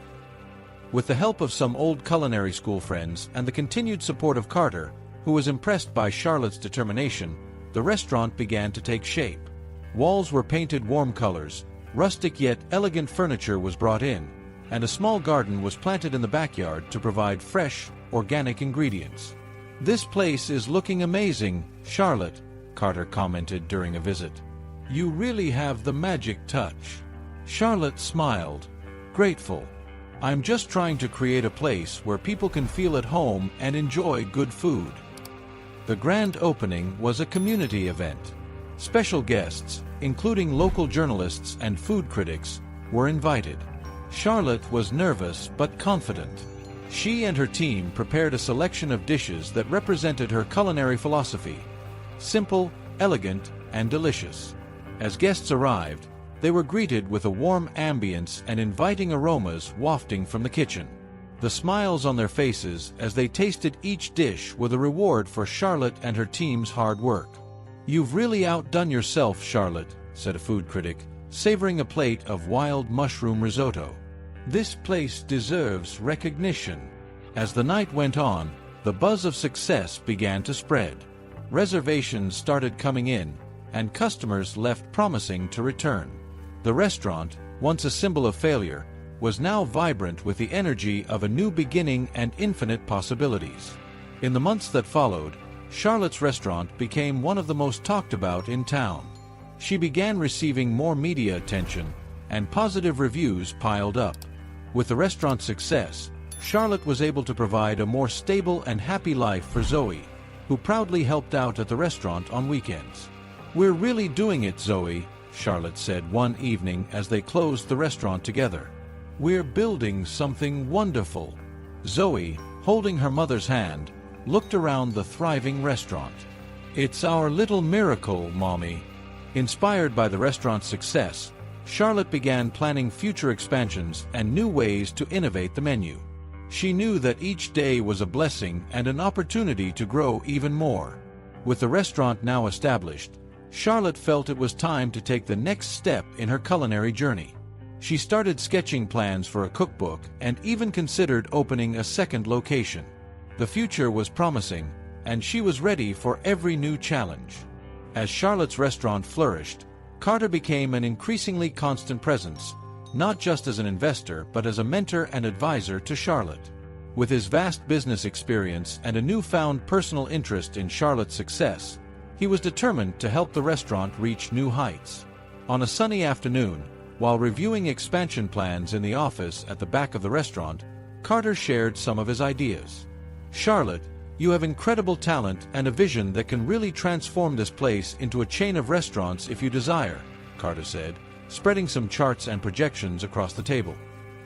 [SPEAKER 1] With the help of some old culinary school friends and the continued support of Carter, who was impressed by Charlotte's determination, the restaurant began to take shape. Walls were painted warm colors, rustic yet elegant furniture was brought in, and a small garden was planted in the backyard to provide fresh, organic ingredients. "This place is looking amazing, Charlotte," Carter commented during a visit. "You really have the magic touch." Charlotte smiled, grateful. "I'm just trying to create a place where people can feel at home and enjoy good food." The grand opening was a community event. Special guests, including local journalists and food critics, were invited. Charlotte was nervous but confident. She and her team prepared a selection of dishes that represented her culinary philosophy: simple, elegant, and delicious. As guests arrived, they were greeted with a warm ambience and inviting aromas wafting from the kitchen. The smiles on their faces as they tasted each dish were the reward for Charlotte and her team's hard work. "You've really outdone yourself, Charlotte," said a food critic, savoring a plate of wild mushroom risotto. This place deserves recognition. As the night went on, the buzz of success began to spread. Reservations started coming in, and customers left promising to return. The restaurant, once a symbol of failure, was now vibrant with the energy of a new beginning and infinite possibilities. In the months that followed, Charlotte's restaurant became one of the most talked about in town. She began receiving more media attention, and positive reviews piled up. With the restaurant's success, Charlotte was able to provide a more stable and happy life for Zoe, who proudly helped out at the restaurant on weekends. "We're really doing it, Zoe," Charlotte said one evening as they closed the restaurant together. "We're building something wonderful." Zoe, holding her mother's hand, looked around the thriving restaurant. "It's our little miracle, Mommy." Inspired by the restaurant's success, Charlotte began planning future expansions and new ways to innovate the menu. She knew that each day was a blessing and an opportunity to grow even more. With the restaurant now established, Charlotte felt it was time to take the next step in her culinary journey. She started sketching plans for a cookbook and even considered opening a second location. The future was promising, and she was ready for every new challenge. As Charlotte's restaurant flourished, Carter became an increasingly constant presence, not just as an investor but as a mentor and advisor to Charlotte. With his vast business experience and a newfound personal interest in Charlotte's success, he was determined to help the restaurant reach new heights. On a sunny afternoon, while reviewing expansion plans in the office at the back of the restaurant, Carter shared some of his ideas. "Charlotte, you have incredible talent and a vision that can really transform this place into a chain of restaurants if you desire," Carter said, spreading some charts and projections across the table.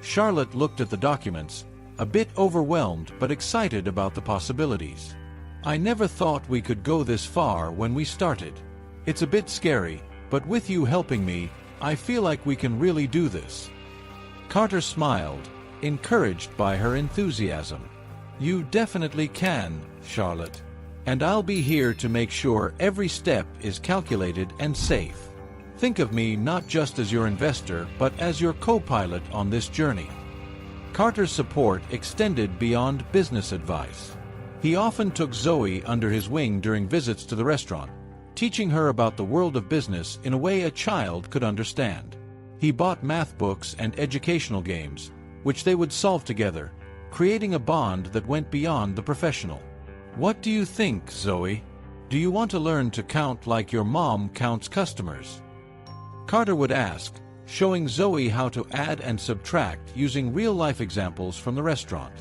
[SPEAKER 1] Charlotte looked at the documents, a bit overwhelmed but excited about the possibilities. "I never thought we could go this far when we started. It's a bit scary, but with you helping me, I feel like we can really do this." Carter smiled, encouraged by her enthusiasm. "You definitely can, Charlotte. And I'll be here to make sure every step is calculated and safe. Think of me not just as your investor but as your co-pilot on this journey." Carter's support extended beyond business advice. He often took Zoe under his wing during visits to the restaurant, teaching her about the world of business in a way a child could understand. He bought math books and educational games, which they would solve together, creating a bond that went beyond the professional. "What do you think, Zoe? Do you want to learn to count like your mom counts customers?" Carter would ask, showing Zoe how to add and subtract using real-life examples from the restaurant.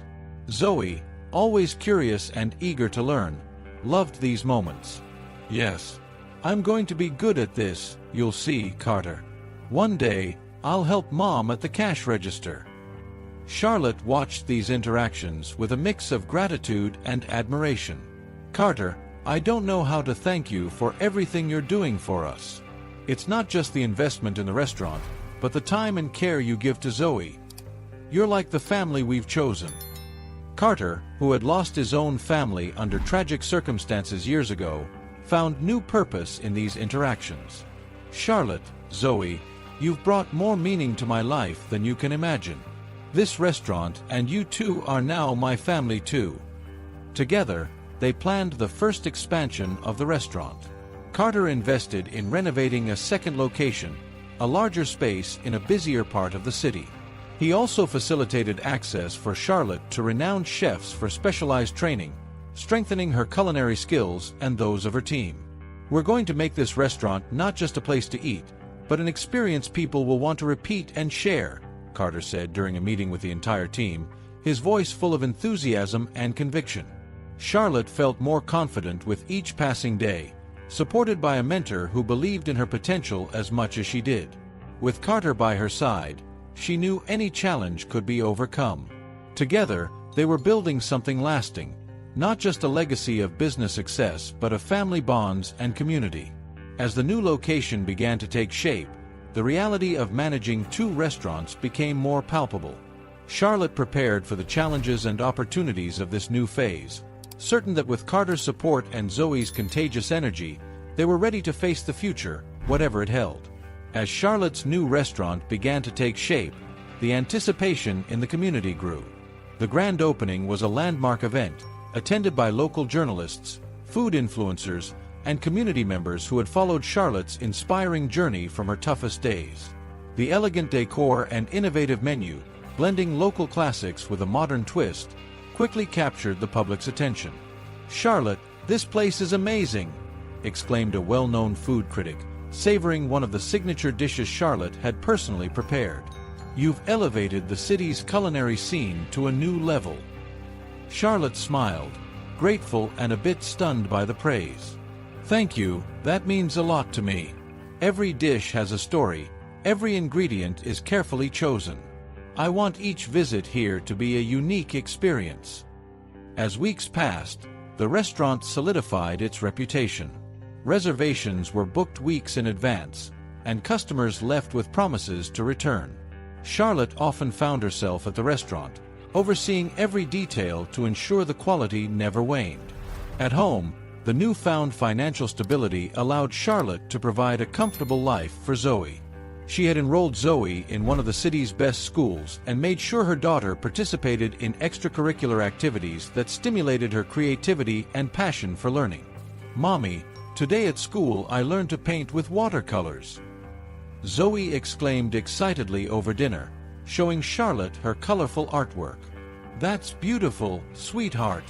[SPEAKER 1] Zoe, always curious and eager to learn, loved these moments. "Yes, I'm going to be good at this, you'll see, Carter. One day, I'll help Mom at the cash register." Charlotte watched these interactions with a mix of gratitude and admiration. "Carter, I don't know how to thank you for everything you're doing for us. It's not just the investment in the restaurant, but the time and care you give to Zoe. You're like the family we've chosen." Carter, who had lost his own family under tragic circumstances years ago, found new purpose in these interactions. "Charlotte, Zoe, you've brought more meaning to my life than you can imagine. This restaurant and you two are now my family too." Together, they planned the first expansion of the restaurant. Carter invested in renovating a second location, a larger space in a busier part of the city. He also facilitated access for Charlotte to renowned chefs for specialized training, strengthening her culinary skills and those of her team. "We're going to make this restaurant not just a place to eat, but an experience people will want to repeat and share," Carter said during a meeting with the entire team, his voice full of enthusiasm and conviction. Charlotte felt more confident with each passing day, supported by a mentor who believed in her potential as much as she did. With Carter by her side, she knew any challenge could be overcome. Together, they were building something lasting, not just a legacy of business success but of family bonds and community. As the new location began to take shape, the reality of managing two restaurants became more palpable. Charlotte prepared for the challenges and opportunities of this new phase, certain that with Carter's support and Zoe's contagious energy, they were ready to face the future, whatever it held. As Charlotte's new restaurant began to take shape, the anticipation in the community grew. The grand opening was a landmark event, attended by local journalists, food influencers, and community members who had followed Charlotte's inspiring journey from her toughest days. The elegant decor and innovative menu, blending local classics with a modern twist, quickly captured the public's attention. "Charlotte, this place is amazing!" exclaimed a well-known food critic, savoring one of the signature dishes Charlotte had personally prepared. "You've elevated the city's culinary scene to a new level." Charlotte smiled, grateful and a bit stunned by the praise. "Thank you, that means a lot to me. Every dish has a story, every ingredient is carefully chosen. I want each visit here to be a unique experience." As weeks passed, the restaurant solidified its reputation. Reservations were booked weeks in advance, and customers left with promises to return. Charlotte often found herself at the restaurant, overseeing every detail to ensure the quality never waned. At home, the newfound financial stability allowed Charlotte to provide a comfortable life for Zoe. She had enrolled Zoe in one of the city's best schools and made sure her daughter participated in extracurricular activities that stimulated her creativity and passion for learning. "Mommy, today at school I learned to paint with watercolors," Zoe exclaimed excitedly over dinner, showing Charlotte her colorful artwork. "That's beautiful, sweetheart,"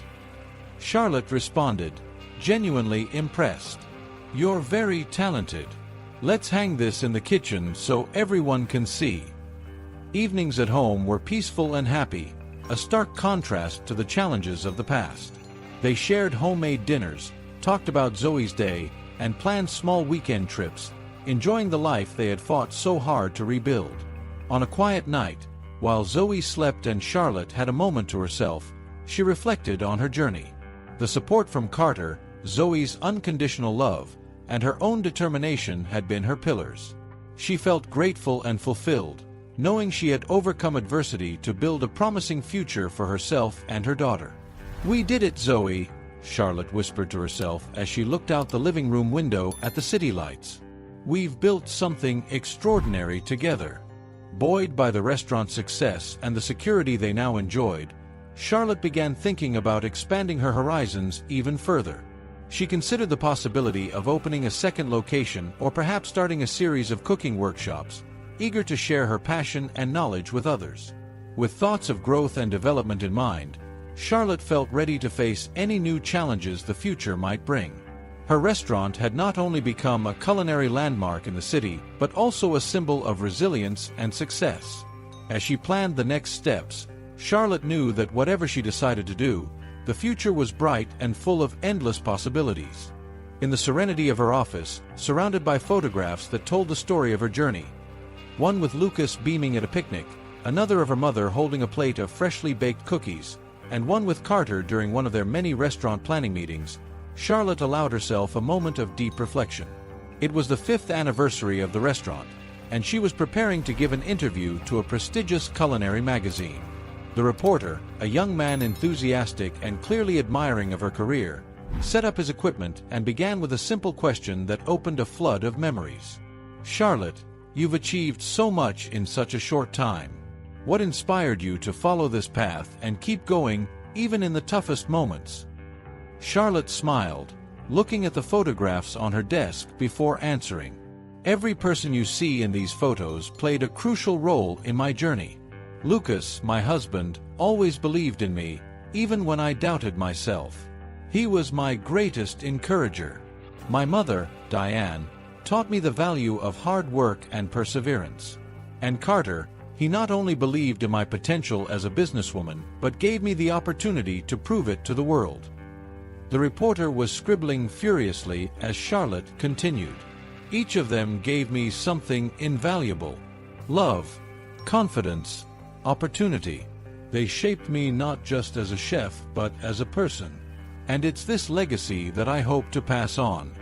[SPEAKER 1] Charlotte responded, genuinely impressed. "You're very talented. Let's hang this in the kitchen so everyone can see." Evenings at home were peaceful and happy, a stark contrast to the challenges of the past. They shared homemade dinners, talked about Zoe's day, and planned small weekend trips, enjoying the life they had fought so hard to rebuild. On a quiet night, while Zoe slept and Charlotte had a moment to herself, she reflected on her journey. The support from Carter, Zoe's unconditional love, and her own determination had been her pillars. She felt grateful and fulfilled, knowing she had overcome adversity to build a promising future for herself and her daughter. "We did it, Zoe," Charlotte whispered to herself as she looked out the living room window at the city lights. "We've built something extraordinary together." Buoyed by the restaurant's success and the security they now enjoyed, Charlotte began thinking about expanding her horizons even further. She considered the possibility of opening a second location or perhaps starting a series of cooking workshops, eager to share her passion and knowledge with others. With thoughts of growth and development in mind, Charlotte felt ready to face any new challenges the future might bring. Her restaurant had not only become a culinary landmark in the city, but also a symbol of resilience and success. As she planned the next steps, Charlotte knew that whatever she decided to do, the future was bright and full of endless possibilities. In the serenity of her office, surrounded by photographs that told the story of her journey, one with Lucas beaming at a picnic, another of her mother holding a plate of freshly baked cookies, and one with Carter during one of their many restaurant planning meetings, Charlotte allowed herself a moment of deep reflection. It was the 5th anniversary of the restaurant, and she was preparing to give an interview to a prestigious culinary magazine. The reporter, a young man enthusiastic and clearly admiring of her career, set up his equipment and began with a simple question that opened a flood of memories. "Charlotte, you've achieved so much in such a short time. What inspired you to follow this path and keep going, even in the toughest moments?" Charlotte smiled, looking at the photographs on her desk before answering. "Every person you see in these photos played a crucial role in my journey. Lucas, my husband, always believed in me, even when I doubted myself. He was my greatest encourager. My mother, Diane, taught me the value of hard work and perseverance. And Carter, he not only believed in my potential as a businesswoman, but gave me the opportunity to prove it to the world." The reporter was scribbling furiously as Charlotte continued. "Each of them gave me something invaluable. Love, confidence, opportunity. They shaped me not just as a chef, but as a person. And it's this legacy that I hope to pass on."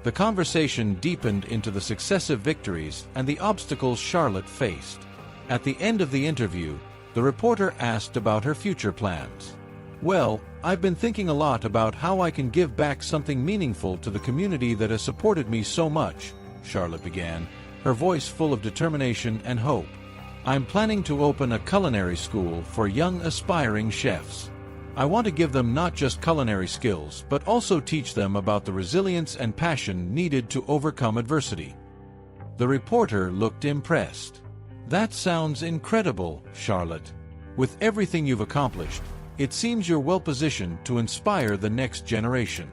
[SPEAKER 1] The conversation deepened into the successive victories and the obstacles Charlotte faced. At the end of the interview, the reporter asked about her future plans. "Well, I've been thinking a lot about how I can give back something meaningful to the community that has supported me so much," Charlotte began, her voice full of determination and hope. I'm planning to open a culinary school for young aspiring chefs. I want to give them not just culinary skills, but also teach them about the resilience and passion needed to overcome adversity. The reporter looked impressed. That sounds incredible, Charlotte. With everything you've accomplished, it seems you're well positioned to inspire the next generation.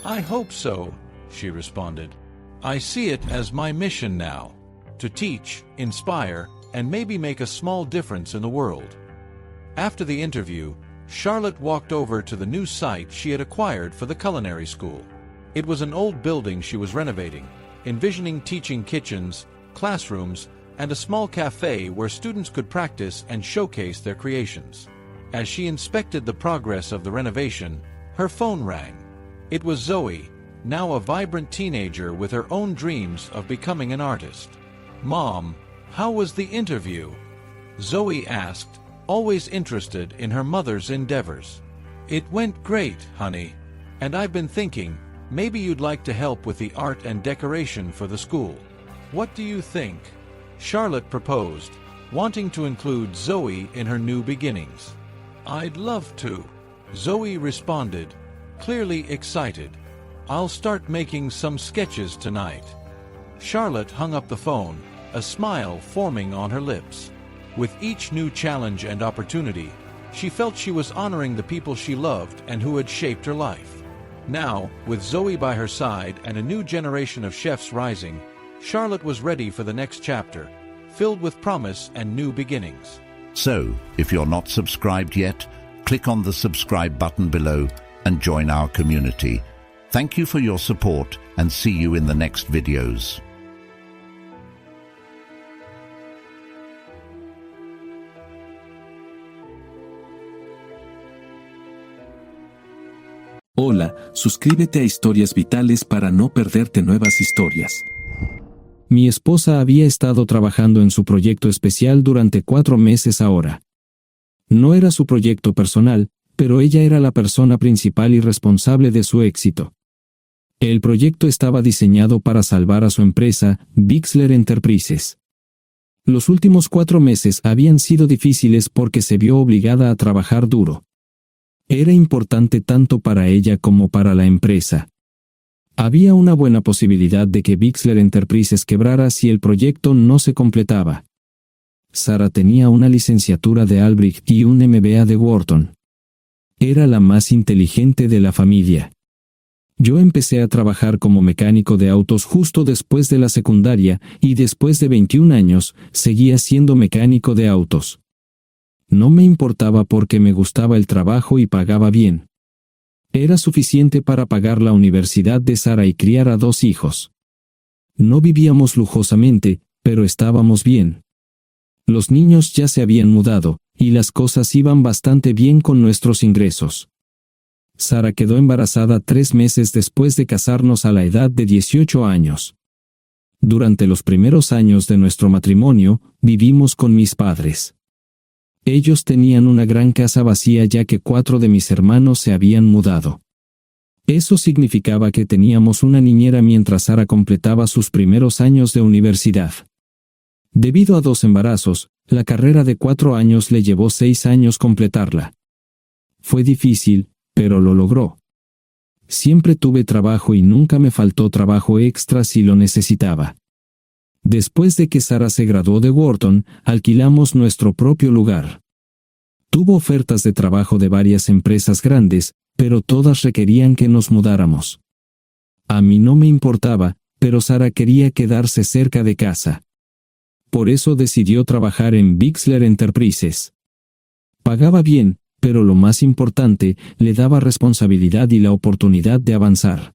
[SPEAKER 1] I hope so, she responded. I see it as my mission now, to teach, inspire, and maybe make a small difference in the world. After the interview, Charlotte walked over to the new site she had acquired for the culinary school. It was an old building she was renovating, envisioning teaching kitchens, classrooms, and a small cafe where students could practice and showcase their creations. As she inspected the progress of the renovation, her phone rang. It was Zoe, now a vibrant teenager with her own dreams of becoming an artist. "Mom, how was the interview?" Zoe asked, always interested in her mother's endeavors. "It went great, honey. And I've been thinking, maybe you'd like to help with the art and decoration for the school. What do you think?" Charlotte proposed, wanting to include Zoe in her new beginnings. "I'd love to," Zoe responded, clearly excited. "I'll start making some sketches tonight." Charlotte hung up the phone, a smile forming on her lips. With each new challenge and opportunity, she felt she was honoring the people she loved and who had shaped her life. Now, with Zoe by her side and a new generation of chefs rising, Charlotte was ready for the next chapter, filled with promise and new beginnings.
[SPEAKER 3] So, if you're not subscribed yet, click on the subscribe button below and join our community. Thank you for your support and see you in the next videos.
[SPEAKER 4] Hola, suscríbete a Historias Vitales para no perderte nuevas historias. Mi esposa había estado trabajando en su proyecto especial durante 4 meses ahora. No era su proyecto personal, pero ella era la persona principal y responsable de su éxito. El proyecto estaba diseñado para salvar a su empresa, Bixler Enterprises. Los últimos 4 meses habían sido difíciles porque se vio obligada a trabajar duro. Era importante tanto para ella como para la empresa. Había una buena posibilidad de que Bixler Enterprises quebrara si el proyecto no se completaba. Sara tenía una licenciatura de Albrecht y un MBA de Wharton. Era la más inteligente de la familia. Yo empecé a trabajar como mecánico de autos justo después de la secundaria y después de 21 años seguía siendo mecánico de autos. No me importaba porque me gustaba el trabajo y pagaba bien. Era suficiente para pagar la universidad de Sara y criar a 2 hijos. No vivíamos lujosamente, pero estábamos bien. Los niños ya se habían mudado, y las cosas iban bastante bien con nuestros ingresos. Sara quedó embarazada 3 meses después de casarnos a la edad de 18 años. Durante los primeros años de nuestro matrimonio, vivimos con mis padres. Ellos tenían una gran casa vacía ya que 4 de mis hermanos se habían mudado. Eso significaba que teníamos una niñera mientras Sara completaba sus primeros años de universidad. Debido a 2 embarazos, la carrera de 4 años le llevó 6 años completarla. Fue difícil, pero lo logró. Siempre tuve trabajo y nunca me faltó trabajo extra si lo necesitaba. Después de que Sara se graduó de Wharton, alquilamos nuestro propio lugar. Tuvo ofertas de trabajo de varias empresas grandes, pero todas requerían que nos mudáramos. A mí no me importaba, pero Sara quería quedarse cerca de casa. Por eso decidió trabajar en Bixler Enterprises. Pagaba bien, pero lo más importante, le daba responsabilidad y la oportunidad de avanzar.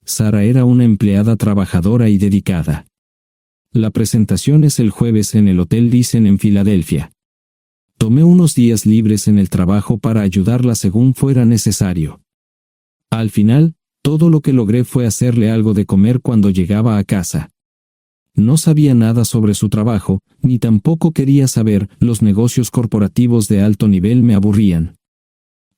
[SPEAKER 4] Sara era una empleada trabajadora y dedicada. La presentación es el jueves en el Hotel Dicen en Filadelfia. Tomé unos días libres en el trabajo para ayudarla según fuera necesario. Al final, todo lo que logré fue hacerle algo de comer cuando llegaba a casa. No sabía nada sobre su trabajo, ni tampoco quería saber, los negocios corporativos de alto nivel me aburrían.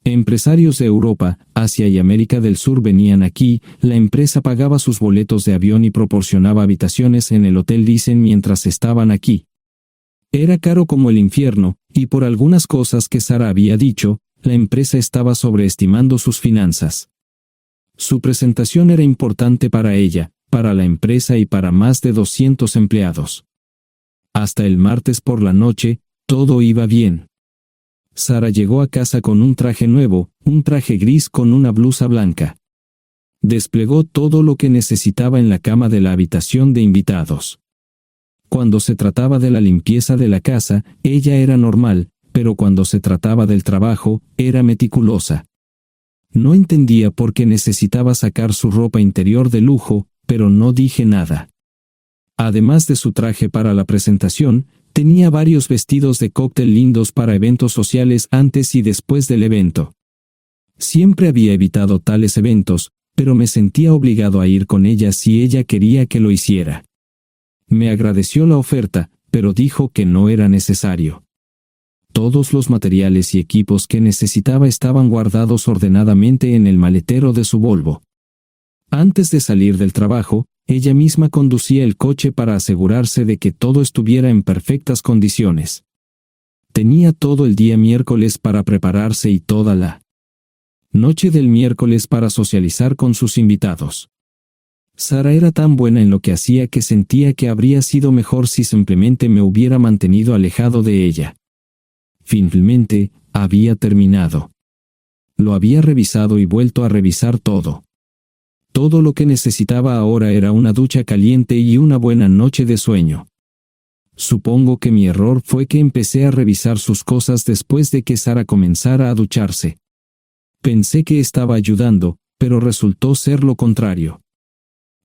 [SPEAKER 4] Empresarios de Europa, Asia y América del Sur venían aquí, la empresa pagaba sus boletos de avión y proporcionaba habitaciones en el Hotel Dicen mientras estaban aquí. Era caro como el infierno, y por algunas cosas que Sara había dicho, la empresa estaba sobreestimando sus finanzas. Su presentación era importante para ella, para la empresa y para más de 200 empleados. Hasta el martes por la noche, todo iba bien. Sara llegó a casa con un traje nuevo, un traje gris con una blusa blanca. Desplegó todo lo que necesitaba en la cama de la habitación de invitados. Cuando se trataba de la limpieza de la casa, ella era normal, pero cuando se trataba del trabajo, era meticulosa. No entendía por qué necesitaba sacar su ropa interior de lujo, pero no dije nada. Además de su traje para la presentación, tenía varios vestidos de cóctel lindos para eventos sociales antes y después del evento. Siempre había evitado tales eventos, pero me sentía obligado a ir con ella si ella quería que lo hiciera. Me agradeció la oferta, pero dijo que no era necesario. Todos los materiales y equipos que necesitaba estaban guardados ordenadamente en el maletero de su Volvo. Antes de salir del trabajo, ella misma conducía el coche para asegurarse de que todo estuviera en perfectas condiciones. Tenía todo el día miércoles para prepararse y toda la noche del miércoles para socializar con sus invitados. Sara era tan buena en lo que hacía que sentía que habría sido mejor si simplemente me hubiera mantenido alejado de ella. Finalmente, había terminado. Lo había revisado y vuelto a revisar todo. Todo lo que necesitaba ahora era una ducha caliente y una buena noche de sueño. Supongo que mi error fue que empecé a revisar sus cosas después de que Sara comenzara a ducharse. Pensé que estaba ayudando, pero resultó ser lo contrario.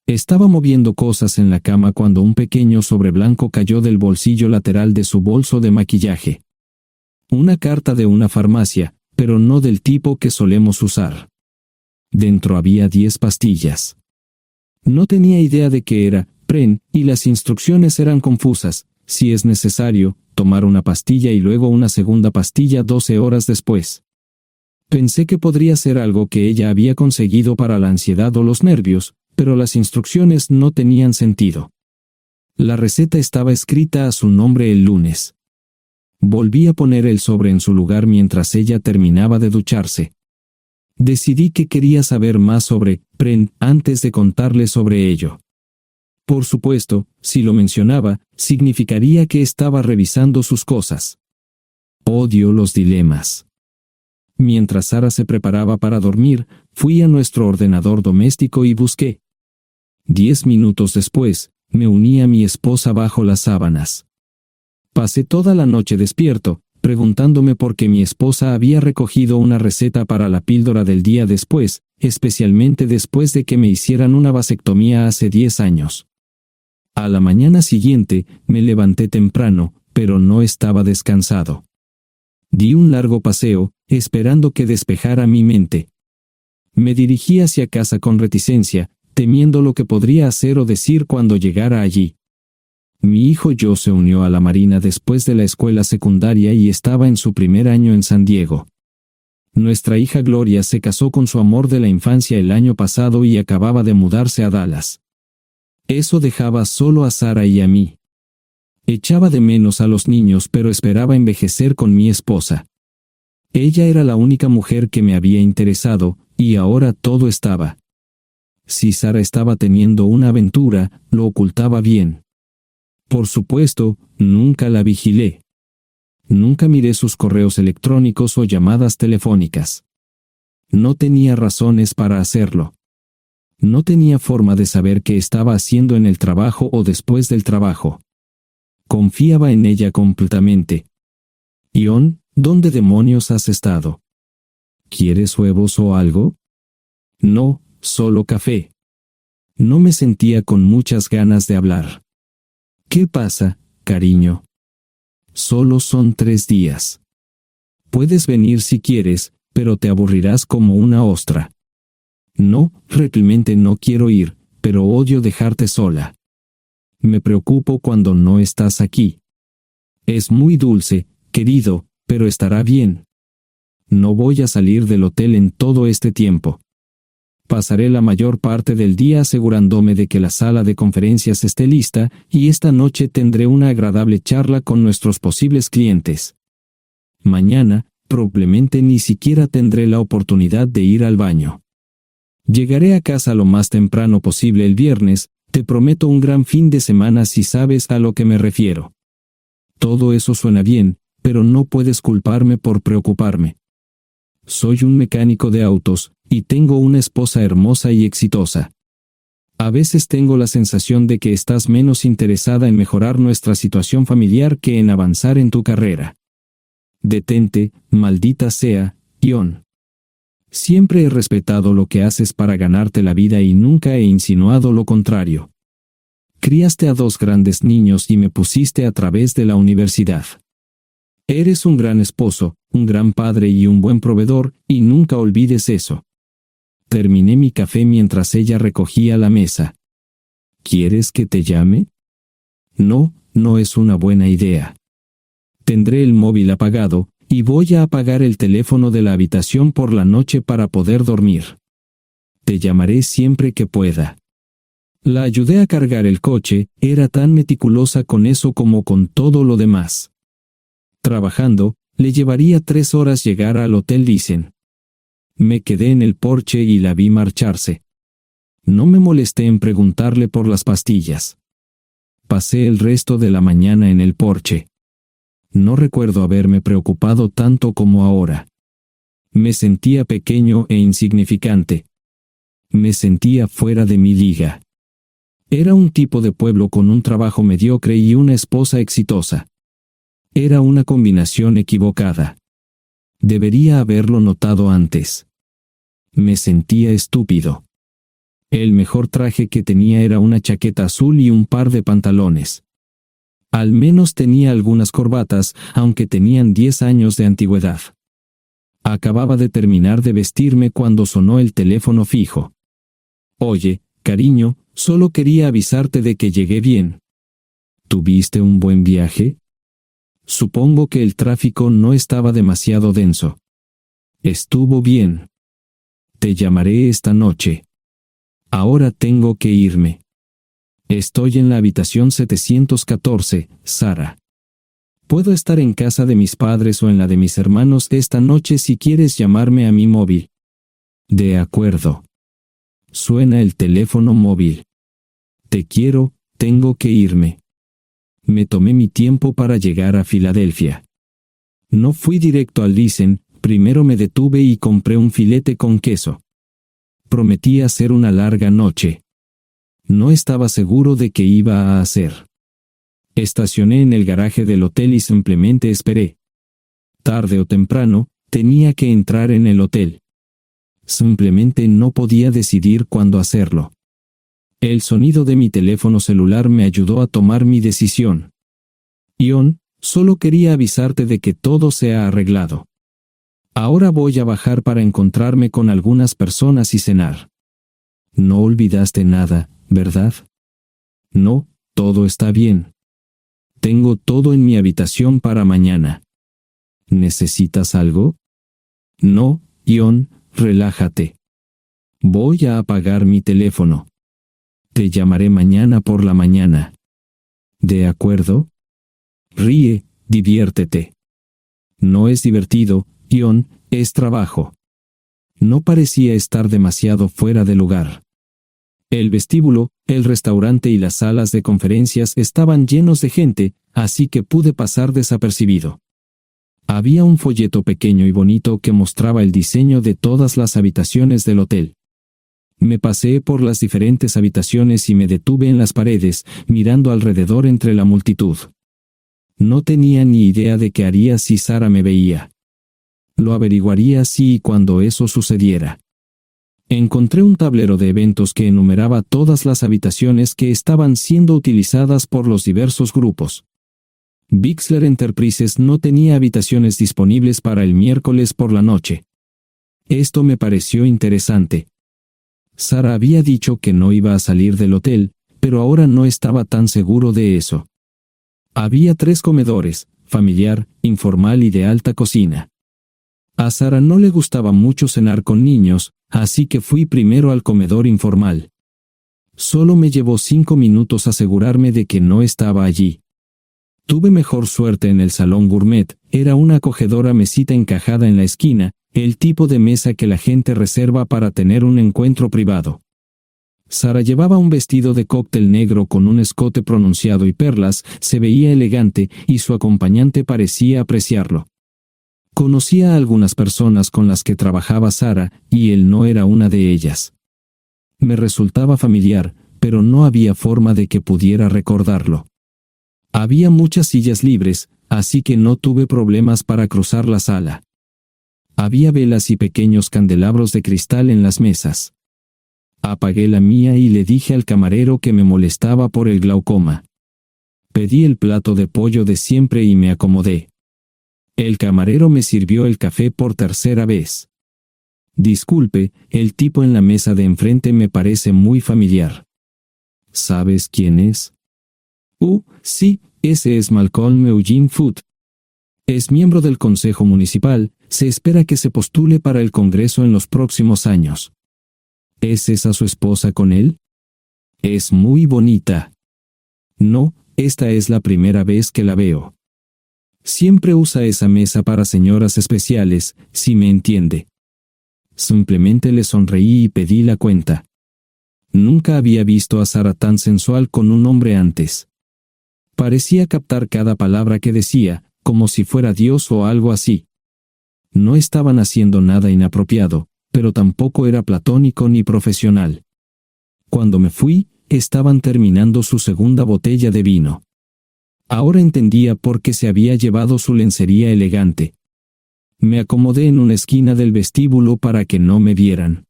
[SPEAKER 4] Estaba moviendo cosas en la cama cuando un pequeño sobre blanco cayó del bolsillo lateral de su bolso de maquillaje. Una carta de una farmacia, pero no del tipo que solemos usar. Dentro había 10 pastillas. No tenía idea de qué era, Pren, y las instrucciones eran confusas. Si es necesario, tomar una pastilla y luego una segunda pastilla 12 horas después. Pensé que podría ser algo que ella había conseguido para la ansiedad o los nervios, pero las instrucciones no tenían sentido. La receta estaba escrita a su nombre el lunes. Volví a poner el sobre en su lugar mientras ella terminaba de ducharse. Decidí que quería saber más sobre Pren antes de contarle sobre ello. Por supuesto, si lo mencionaba, significaría que estaba revisando sus cosas. Odio los dilemas. Mientras Sara se preparaba para dormir, fui a nuestro ordenador doméstico y busqué. 10 minutos después, me uní a mi esposa bajo las sábanas. Pasé toda la noche despierto, preguntándome por qué mi esposa había recogido una receta para la píldora del día después, especialmente después de que me hicieran una vasectomía hace 10 años. A la mañana siguiente, me levanté temprano, pero no estaba descansado. Di un largo paseo, esperando que despejara mi mente. Me dirigí hacia casa con reticencia, temiendo lo que podría hacer o decir cuando llegara allí. Mi hijo Joe se unió a la Marina después de la escuela secundaria y estaba en su primer año en San Diego. Nuestra hija Gloria se casó con su amor de la infancia el año pasado y acababa de mudarse a Dallas. Eso dejaba solo a Sara y a mí. Echaba de menos a los niños, pero esperaba envejecer con mi esposa. Ella era la única mujer que me había interesado, y ahora todo estaba. Si Sara estaba teniendo una aventura, lo ocultaba bien. Por supuesto, nunca la vigilé. Nunca miré sus correos electrónicos o llamadas telefónicas. No tenía razones para hacerlo. No tenía forma de saber qué estaba haciendo en el trabajo o después del trabajo. Confiaba en ella completamente. Ion, ¿dónde demonios has estado? ¿Quieres huevos o algo? No, solo café. No me sentía con muchas ganas de hablar. ¿Qué pasa, cariño? Solo son 3 días. Puedes venir si quieres, pero te aburrirás como una ostra. No, realmente no quiero ir, pero odio dejarte sola. Me preocupo cuando no estás aquí. Es muy dulce, querido, pero estará bien. No voy a salir del hotel en todo este tiempo. Pasaré la mayor parte del día asegurándome de que la sala de conferencias esté lista, y esta noche tendré una agradable charla con nuestros posibles clientes. Mañana, probablemente ni siquiera tendré la oportunidad de ir al baño. Llegaré a casa lo más temprano posible el viernes. Te prometo un gran fin de semana si sabes a lo que me refiero. Todo eso suena bien, pero no puedes culparme por preocuparme. Soy un mecánico de autos, y tengo una esposa hermosa y exitosa. A veces tengo la sensación de que estás menos interesada en mejorar nuestra situación familiar que en avanzar en tu carrera. Detente, maldita sea, Ion. Siempre he respetado lo que haces para ganarte la vida y nunca he insinuado lo contrario. Criaste a 2 grandes niños y me pusiste a través de la universidad. Eres un gran esposo, un gran padre y un buen proveedor, y nunca olvides eso. Terminé mi café mientras ella recogía la mesa. ¿Quieres que te llame? No, no es una buena idea. Tendré el móvil apagado, y voy a apagar el teléfono de la habitación por la noche para poder dormir. Te llamaré siempre que pueda. La ayudé a cargar el coche, era tan meticulosa con eso como con todo lo demás. Trabajando, le llevaría 3 horas llegar al Hotel Lysen. Me quedé en el porche y la vi marcharse. No me molesté en preguntarle por las pastillas. Pasé el resto de la mañana en el porche. No recuerdo haberme preocupado tanto como ahora. Me sentía pequeño e insignificante. Me sentía fuera de mi liga. Era un tipo de pueblo con un trabajo mediocre y una esposa exitosa. Era una combinación equivocada. Debería haberlo notado antes. Me sentía estúpido. El mejor traje que tenía era una chaqueta azul y un par de pantalones. Al menos tenía algunas corbatas, aunque tenían 10 años de antigüedad. Acababa de terminar de vestirme cuando sonó el teléfono fijo. Oye, cariño, solo quería avisarte de que llegué bien. ¿Tuviste un buen viaje? Supongo que el tráfico no estaba demasiado denso. Estuvo bien. Te llamaré esta noche. Ahora tengo que irme. Estoy en la habitación 714, Sara. Puedo estar en casa de mis padres o en la de mis hermanos esta noche si quieres llamarme a mi móvil. De acuerdo. Suena el teléfono móvil. Te quiero, tengo que irme. Me tomé mi tiempo para llegar a Filadelfia. No fui directo al Lysen, primero me detuve y compré un filete con queso. Prometí hacer una larga noche. No estaba seguro de qué iba a hacer. Estacioné en el garaje del hotel y simplemente esperé. Tarde o temprano, tenía que entrar en el hotel. Simplemente no podía decidir cuándo hacerlo. El sonido de mi teléfono celular me ayudó a tomar mi decisión. Ion, solo quería avisarte de que todo se ha arreglado. Ahora voy a bajar para encontrarme con algunas personas y cenar. No olvidaste nada, ¿verdad? No, todo está bien. Tengo todo en mi habitación para mañana. ¿Necesitas algo? No, Ion, relájate. Voy a apagar mi teléfono. Te llamaré mañana por la mañana. ¿De acuerdo? Ríe, diviértete. No es divertido, Ion, es trabajo. No parecía estar demasiado fuera de lugar. El vestíbulo, el restaurante y las salas de conferencias estaban llenos de gente, así que pude pasar desapercibido. Había un folleto pequeño y bonito que mostraba el diseño de todas las habitaciones del hotel. Me paseé por las diferentes habitaciones y me detuve en las paredes, mirando alrededor entre la multitud. No tenía ni idea de qué haría si Sara me veía. Lo averiguaría si y cuando eso sucediera. Encontré un tablero de eventos que enumeraba todas las habitaciones que estaban siendo utilizadas por los diversos grupos. Bixler Enterprises no tenía habitaciones disponibles para el miércoles por la noche. Esto me pareció interesante. Sara había dicho que no iba a salir del hotel, pero ahora no estaba tan seguro de eso. Había 3 comedores, familiar, informal y de alta cocina. A Sara no le gustaba mucho cenar con niños, así que fui primero al comedor informal. Solo me llevó 5 minutos asegurarme de que no estaba allí. Tuve mejor suerte en el salón gourmet, era una acogedora mesita encajada en la esquina, el tipo de mesa que la gente reserva para tener un encuentro privado. Sara llevaba un vestido de cóctel negro con un escote pronunciado y perlas, se veía elegante y su acompañante parecía apreciarlo. Conocía a algunas personas con las que trabajaba Sara, y él no era una de ellas. Me resultaba familiar, pero no había forma de que pudiera recordarlo. Había muchas sillas libres, así que no tuve problemas para cruzar la sala. Había velas y pequeños candelabros de cristal en las mesas. Apagué la mía y le dije al camarero que me molestaba por el glaucoma. Pedí el plato de pollo de siempre y me acomodé. El camarero me sirvió el café por tercera vez. Disculpe, el tipo en la mesa de enfrente me parece muy familiar. ¿Sabes quién es? Sí, ese es Malcolm Eugene Foote. Es miembro del Consejo Municipal, se espera que se postule para el Congreso en los próximos años. ¿Es esa su esposa con él? Es muy bonita. No, esta es la primera vez que la veo. Siempre usa esa mesa para señoras especiales, si me entiende. Simplemente le sonreí y pedí la cuenta. Nunca había visto a Sara tan sensual con un hombre antes. Parecía captar cada palabra que decía, como si fuera Dios o algo así. No estaban haciendo nada inapropiado, pero tampoco era platónico ni profesional. Cuando me fui, estaban terminando su segunda botella de vino. Ahora entendía por qué se había llevado su lencería elegante. Me acomodé en una esquina del vestíbulo para que no me vieran.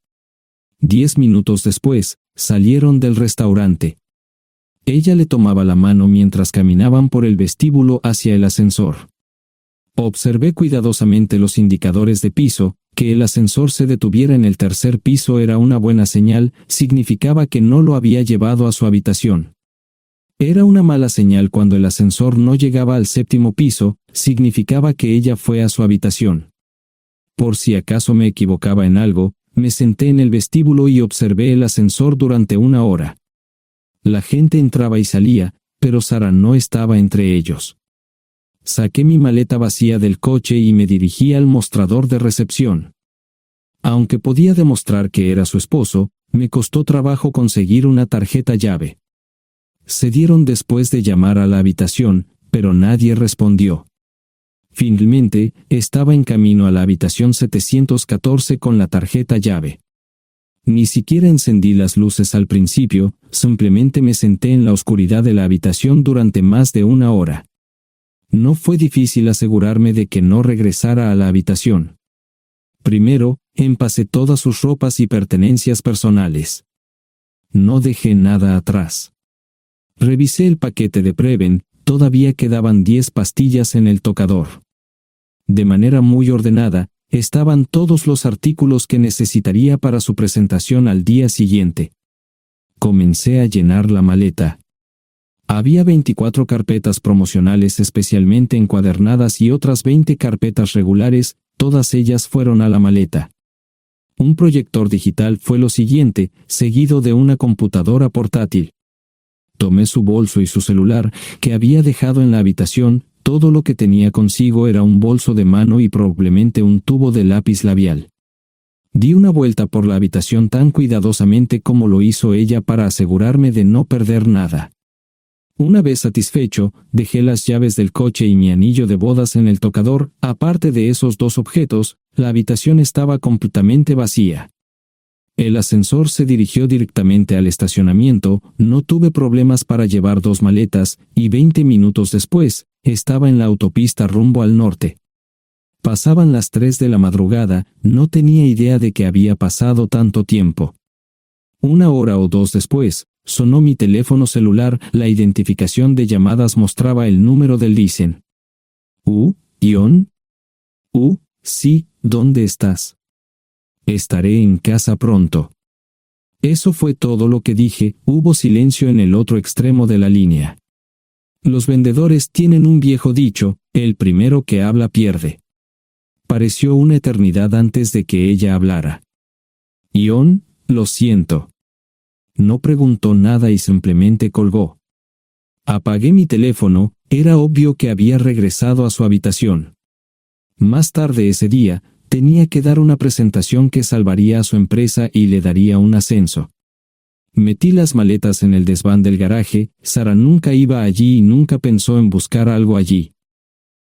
[SPEAKER 4] 10 minutos después, salieron del restaurante. Ella le tomaba la mano mientras caminaban por el vestíbulo hacia el ascensor. Observé cuidadosamente los indicadores de piso. Que el ascensor se detuviera en el tercer piso era una buena señal, significaba que no lo había llevado a su habitación. Era una mala señal cuando el ascensor no llegaba al séptimo piso, significaba que ella fue a su habitación. Por si acaso me equivocaba en algo, me senté en el vestíbulo y observé el ascensor durante 1 hora. La gente entraba y salía, pero Sara no estaba entre ellos. Saqué mi maleta vacía del coche y me dirigí al mostrador de recepción. Aunque podía demostrar que era su esposo, me costó trabajo conseguir una tarjeta llave. Se dieron después de llamar a la habitación, pero nadie respondió. Finalmente, estaba en camino a la habitación 714 con la tarjeta llave. Ni siquiera encendí las luces al principio, simplemente me senté en la oscuridad de la habitación durante más de 1 hora. No fue difícil asegurarme de que no regresara a la habitación. Primero, empacé todas sus ropas y pertenencias personales. No dejé nada atrás. Revisé el paquete de Preven, todavía quedaban 10 pastillas en el tocador. De manera muy ordenada, estaban todos los artículos que necesitaría para su presentación al día siguiente. Comencé a llenar la maleta. Había 24 carpetas promocionales especialmente encuadernadas y otras 20 carpetas regulares, todas ellas fueron a la maleta. Un proyector digital fue lo siguiente, seguido de una computadora portátil. Tomé su bolso y su celular, que había dejado en la habitación, todo lo que tenía consigo era un bolso de mano y probablemente un tubo de lápiz labial. Di una vuelta por la habitación tan cuidadosamente como lo hizo ella para asegurarme de no perder nada. Una vez satisfecho, dejé las llaves del coche y mi anillo de bodas en el tocador. Aparte de esos 2 objetos, la habitación estaba completamente vacía. El ascensor se dirigió directamente al estacionamiento, no tuve problemas para llevar 2 maletas, y 20 minutos después, estaba en la autopista rumbo al norte. Pasaban las 3 de la madrugada, no tenía idea de que había pasado tanto tiempo. 1 hora o 2 después, sonó mi teléfono celular, la identificación de llamadas mostraba el número del Listen. ¿Ion? Sí, ¿dónde estás? Estaré en casa pronto. Eso fue todo lo que dije, hubo silencio en el otro extremo de la línea. Los vendedores tienen un viejo dicho, el primero que habla pierde. pareció una eternidad antes de que ella hablara. Ion, lo siento. No preguntó nada y simplemente colgó. Apagué mi teléfono, era obvio que había regresado a su habitación. Más tarde ese día, tenía que dar una presentación que salvaría a su empresa y le daría un ascenso. Metí las maletas en el desván del garaje. Sara nunca iba allí y nunca pensó en buscar algo allí.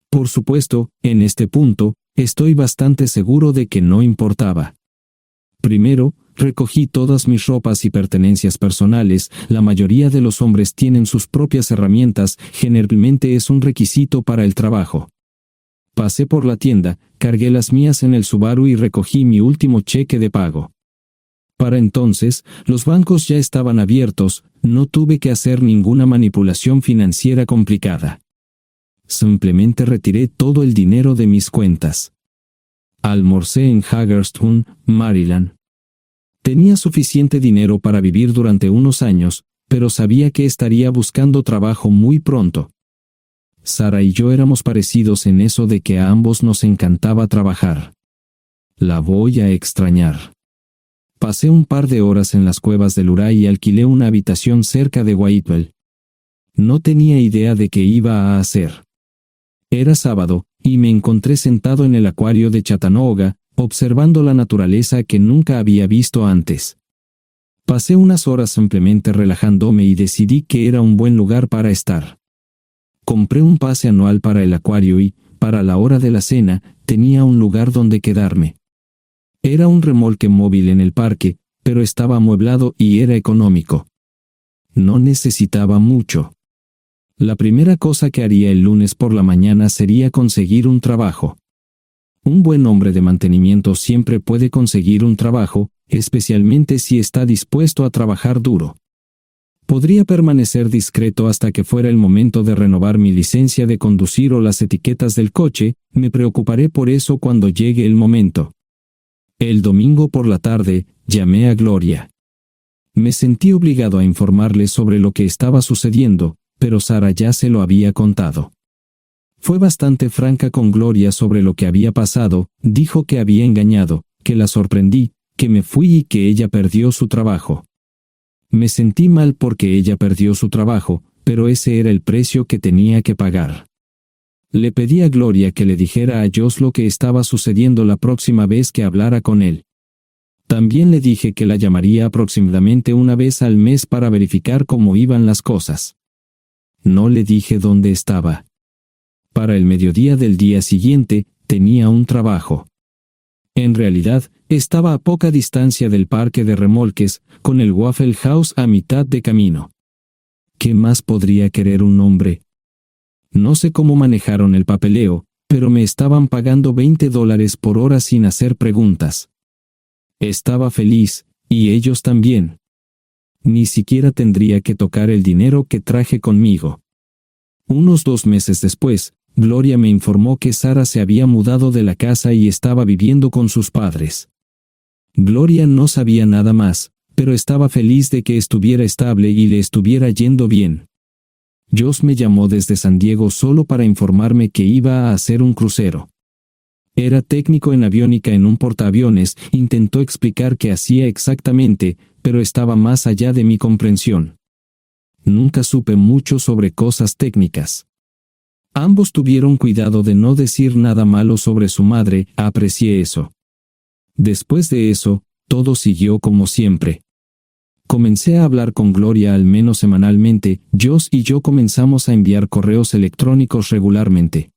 [SPEAKER 4] Por supuesto, en este punto, estoy bastante seguro de que no importaba. Primero, recogí todas mis ropas y pertenencias personales. La mayoría de los hombres tienen sus propias herramientas, generalmente es un requisito para el trabajo. Pasé por la tienda, cargué las mías en el Subaru y recogí mi último cheque de pago. Para entonces, los bancos ya estaban abiertos, no tuve que hacer ninguna manipulación financiera complicada. Simplemente retiré todo el dinero de mis cuentas. Almorcé en Hagerstown, Maryland. Tenía suficiente dinero para vivir durante unos años, pero sabía que estaría buscando trabajo muy pronto. Sara y yo éramos parecidos en eso de que a ambos nos encantaba trabajar. La voy a extrañar. Pasé un par de horas en las cuevas del Uray y alquilé una habitación cerca de Whitewell. No tenía idea de qué iba a hacer. Era sábado, y me encontré sentado en el acuario de Chattanooga, observando la naturaleza que nunca había visto antes. Pasé unas horas simplemente relajándome y decidí que era un buen lugar para estar. Compré un pase anual para el acuario y, para la hora de la cena, tenía un lugar donde quedarme. Era un remolque móvil en el parque, pero estaba amueblado y era económico. No necesitaba mucho. La primera cosa que haría el lunes por la mañana sería conseguir un trabajo. Un buen hombre de mantenimiento siempre puede conseguir un trabajo, especialmente si está dispuesto a trabajar duro. Podría permanecer discreto hasta que fuera el momento de renovar mi licencia de conducir o las etiquetas del coche. Me preocuparé por eso cuando llegue el momento. El domingo por la tarde, llamé a Gloria. Me sentí obligado a informarle sobre lo que estaba sucediendo, pero Sara ya se lo había contado. Fue bastante franca con Gloria sobre lo que había pasado. Dijo que había engañado, que la sorprendí, que me fui y que ella perdió su trabajo. Me sentí mal porque ella perdió su trabajo, pero ese era el precio que tenía que pagar. Le pedí a Gloria que le dijera a Josh lo que estaba sucediendo la próxima vez que hablara con él. También le dije que la llamaría aproximadamente una vez al mes para verificar cómo iban las cosas. No le dije dónde estaba. Para el mediodía del día siguiente, tenía un trabajo. En realidad, estaba a poca distancia del parque de remolques, con el Waffle House a mitad de camino. ¿Qué más podría querer un hombre? No sé cómo manejaron el papeleo, pero me estaban pagando $20 por hora sin hacer preguntas. Estaba feliz, y ellos también. Ni siquiera tendría que tocar el dinero que traje conmigo. Unos 2 meses después, Gloria me informó que Sara se había mudado de la casa y estaba viviendo con sus padres. Gloria no sabía nada más, pero estaba feliz de que estuviera estable y le estuviera yendo bien. Josh me llamó desde San Diego solo para informarme que iba a hacer un crucero. Era técnico en aviónica en un portaaviones. Intentó explicar qué hacía exactamente, pero estaba más allá de mi comprensión. Nunca supe mucho sobre cosas técnicas. Ambos tuvieron cuidado de no decir nada malo sobre su madre. Aprecié eso. Después de eso, todo siguió como siempre. Comencé a hablar con Gloria al menos semanalmente. Josh y yo comenzamos a enviar correos electrónicos regularmente.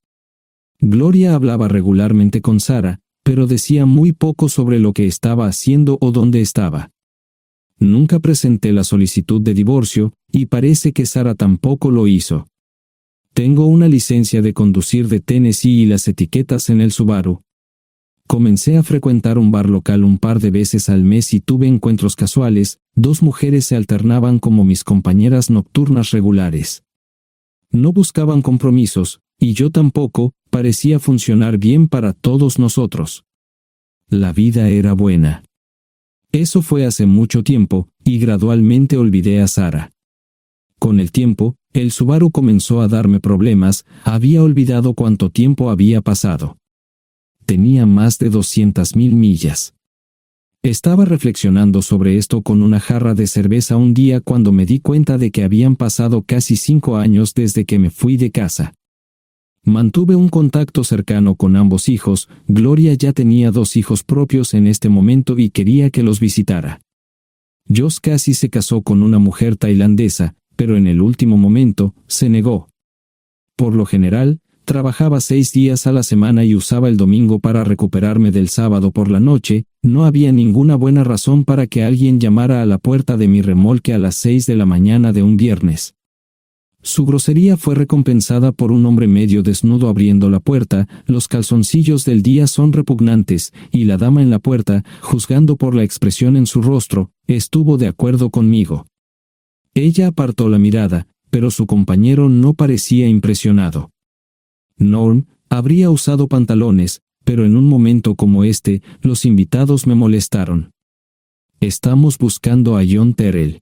[SPEAKER 4] Gloria hablaba regularmente con Sara, pero decía muy poco sobre lo que estaba haciendo o dónde estaba. Nunca presenté la solicitud de divorcio, y parece que Sara tampoco lo hizo. Tengo una licencia de conducir de Tennessee y las etiquetas en el Subaru. Comencé a frecuentar un bar local un par de veces al mes y tuve encuentros casuales. 2 mujeres se alternaban como mis compañeras nocturnas regulares. No buscaban compromisos, y yo tampoco. Parecía funcionar bien para todos nosotros. La vida era buena. Eso fue hace mucho tiempo, y gradualmente olvidé a Sara. Con el tiempo, el Subaru comenzó a darme problemas. Había olvidado cuánto tiempo había pasado. Tenía más de 200.000 millas. Estaba reflexionando sobre esto con una jarra de cerveza un día cuando me di cuenta de que habían pasado casi 5 años desde que me fui de casa. Mantuve un contacto cercano con ambos hijos. Gloria ya tenía 2 hijos propios en este momento y quería que los visitara. Josh casi se casó con una mujer tailandesa, pero en el último momento se negó. Por lo general, trabajaba 6 días a la semana y usaba el domingo para recuperarme del sábado por la noche. No había ninguna buena razón para que alguien llamara a la puerta de mi remolque a las 6 de la mañana de un viernes. Su grosería fue recompensada por un hombre medio desnudo abriendo la puerta. Los calzoncillos del día son repugnantes, y la dama en la puerta, juzgando por la expresión en su rostro, estuvo de acuerdo conmigo. Ella apartó la mirada, pero su compañero no parecía impresionado. Norm habría usado pantalones, pero en un momento como este, los invitados me molestaron. Estamos buscando a John Terrell.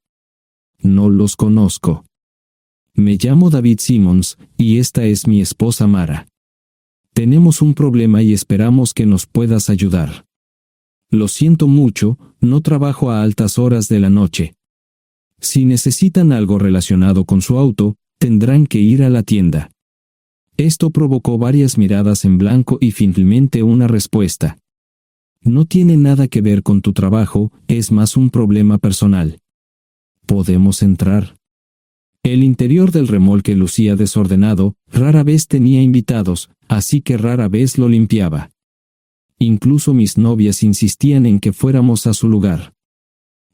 [SPEAKER 4] No los conozco. Me llamo David Simmons, y esta es mi esposa Mara. Tenemos un problema y esperamos que nos puedas ayudar. Lo siento mucho, no trabajo a altas horas de la noche. Si necesitan algo relacionado con su auto, tendrán que ir a la tienda. Esto provocó varias miradas en blanco y finalmente una respuesta. No tiene nada que ver con tu trabajo, es más un problema personal. ¿Podemos entrar? El interior del remolque lucía desordenado, rara vez tenía invitados, así que rara vez lo limpiaba. Incluso mis novias insistían en que fuéramos a su lugar.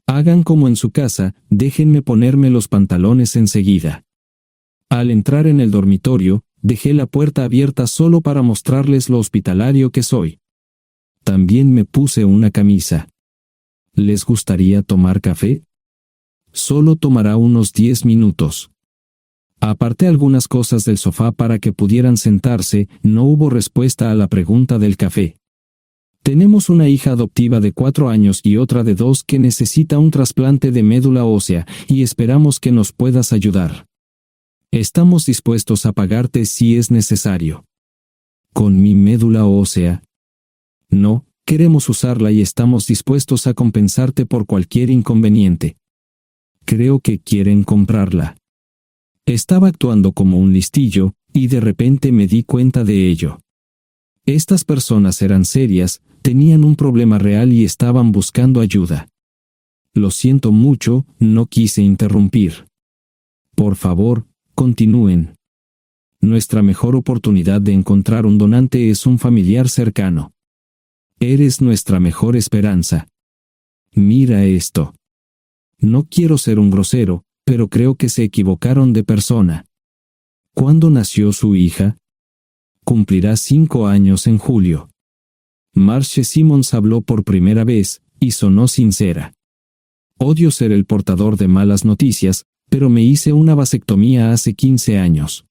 [SPEAKER 4] Hagan como en su casa, déjenme ponerme los pantalones enseguida. Al entrar en el dormitorio, dejé la puerta abierta solo para mostrarles lo hospitalario que soy. También me puse una camisa. ¿Les gustaría tomar café? Solo tomará unos 10 minutos. Aparté algunas cosas del sofá para que pudieran sentarse. No hubo respuesta a la pregunta del café. Tenemos una hija adoptiva de 4 años y otra de 2 que necesita un trasplante de médula ósea, y esperamos que nos puedas ayudar. Estamos dispuestos a pagarte si es necesario. ¿Con mi médula ósea? No, queremos usarla y estamos dispuestos a compensarte por cualquier inconveniente. Creo que quieren comprarla. Estaba actuando como un listillo, y de repente me di cuenta de ello. Estas personas eran serias, tenían un problema real y estaban buscando ayuda. Lo siento mucho, no quise interrumpir. Por favor, continúen. Nuestra mejor oportunidad de encontrar un donante es un familiar cercano. Eres nuestra mejor esperanza. Mira esto. No quiero ser un grosero, pero creo que se equivocaron de persona. ¿Cuándo nació su hija? Cumplirá 5 años en julio. Marche Simmons habló por primera vez, y sonó sincera. Odio ser el portador de malas noticias, pero me hice una vasectomía hace 15 años.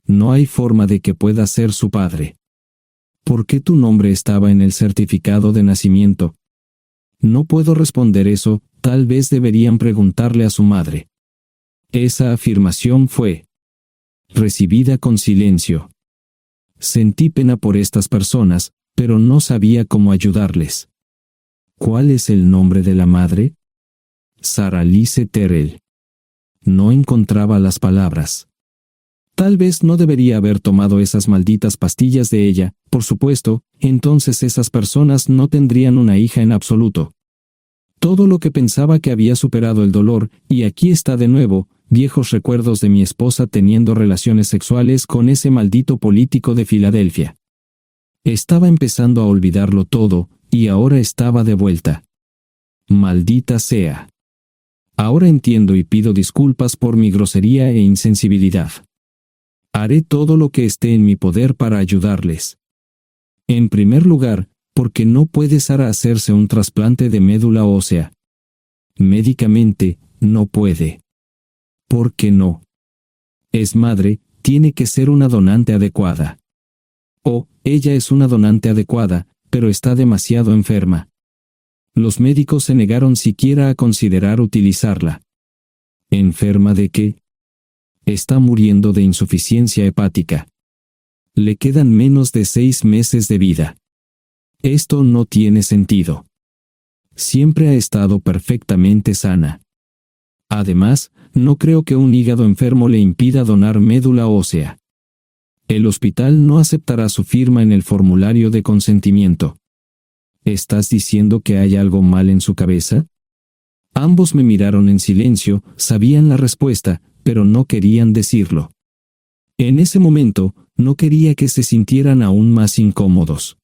[SPEAKER 4] No hay forma de que pueda ser su padre. ¿Por qué tu nombre estaba en el certificado de nacimiento? No puedo responder eso, tal vez deberían preguntarle a su madre. Esa afirmación fue recibida con silencio. Sentí pena por estas personas, pero no sabía cómo ayudarles. ¿Cuál es el nombre de la madre? Sarah Lise Terrell. No encontraba las palabras. Tal vez no debería haber tomado esas malditas pastillas de ella, por supuesto, entonces esas personas no tendrían una hija en absoluto. Todo lo que pensaba que había superado el dolor, y aquí está de nuevo, viejos recuerdos de mi esposa teniendo relaciones sexuales con ese maldito político de Filadelfia. Estaba empezando a olvidarlo todo, y ahora estaba de vuelta. Maldita sea. Ahora entiendo y pido disculpas por mi grosería e insensibilidad. Haré todo lo que esté en mi poder para ayudarles. En primer lugar, porque no puede Sara hacerse un trasplante de médula ósea. Médicamente, no puede. ¿Por qué no? Es madre, tiene que ser una donante adecuada. Ella es una donante adecuada, pero está demasiado enferma. Los médicos se negaron siquiera a considerar utilizarla. ¿Enferma de qué? Está muriendo de insuficiencia hepática. Le quedan menos de 6 meses de vida. Esto no tiene sentido. Siempre ha estado perfectamente sana. Además, no creo que un hígado enfermo le impida donar médula ósea. El hospital no aceptará su firma en el formulario de consentimiento. ¿Estás diciendo que hay algo mal en su cabeza? Ambos me miraron en silencio, sabían la respuesta, pero no querían decirlo. En ese momento, no quería que se sintieran aún más incómodos.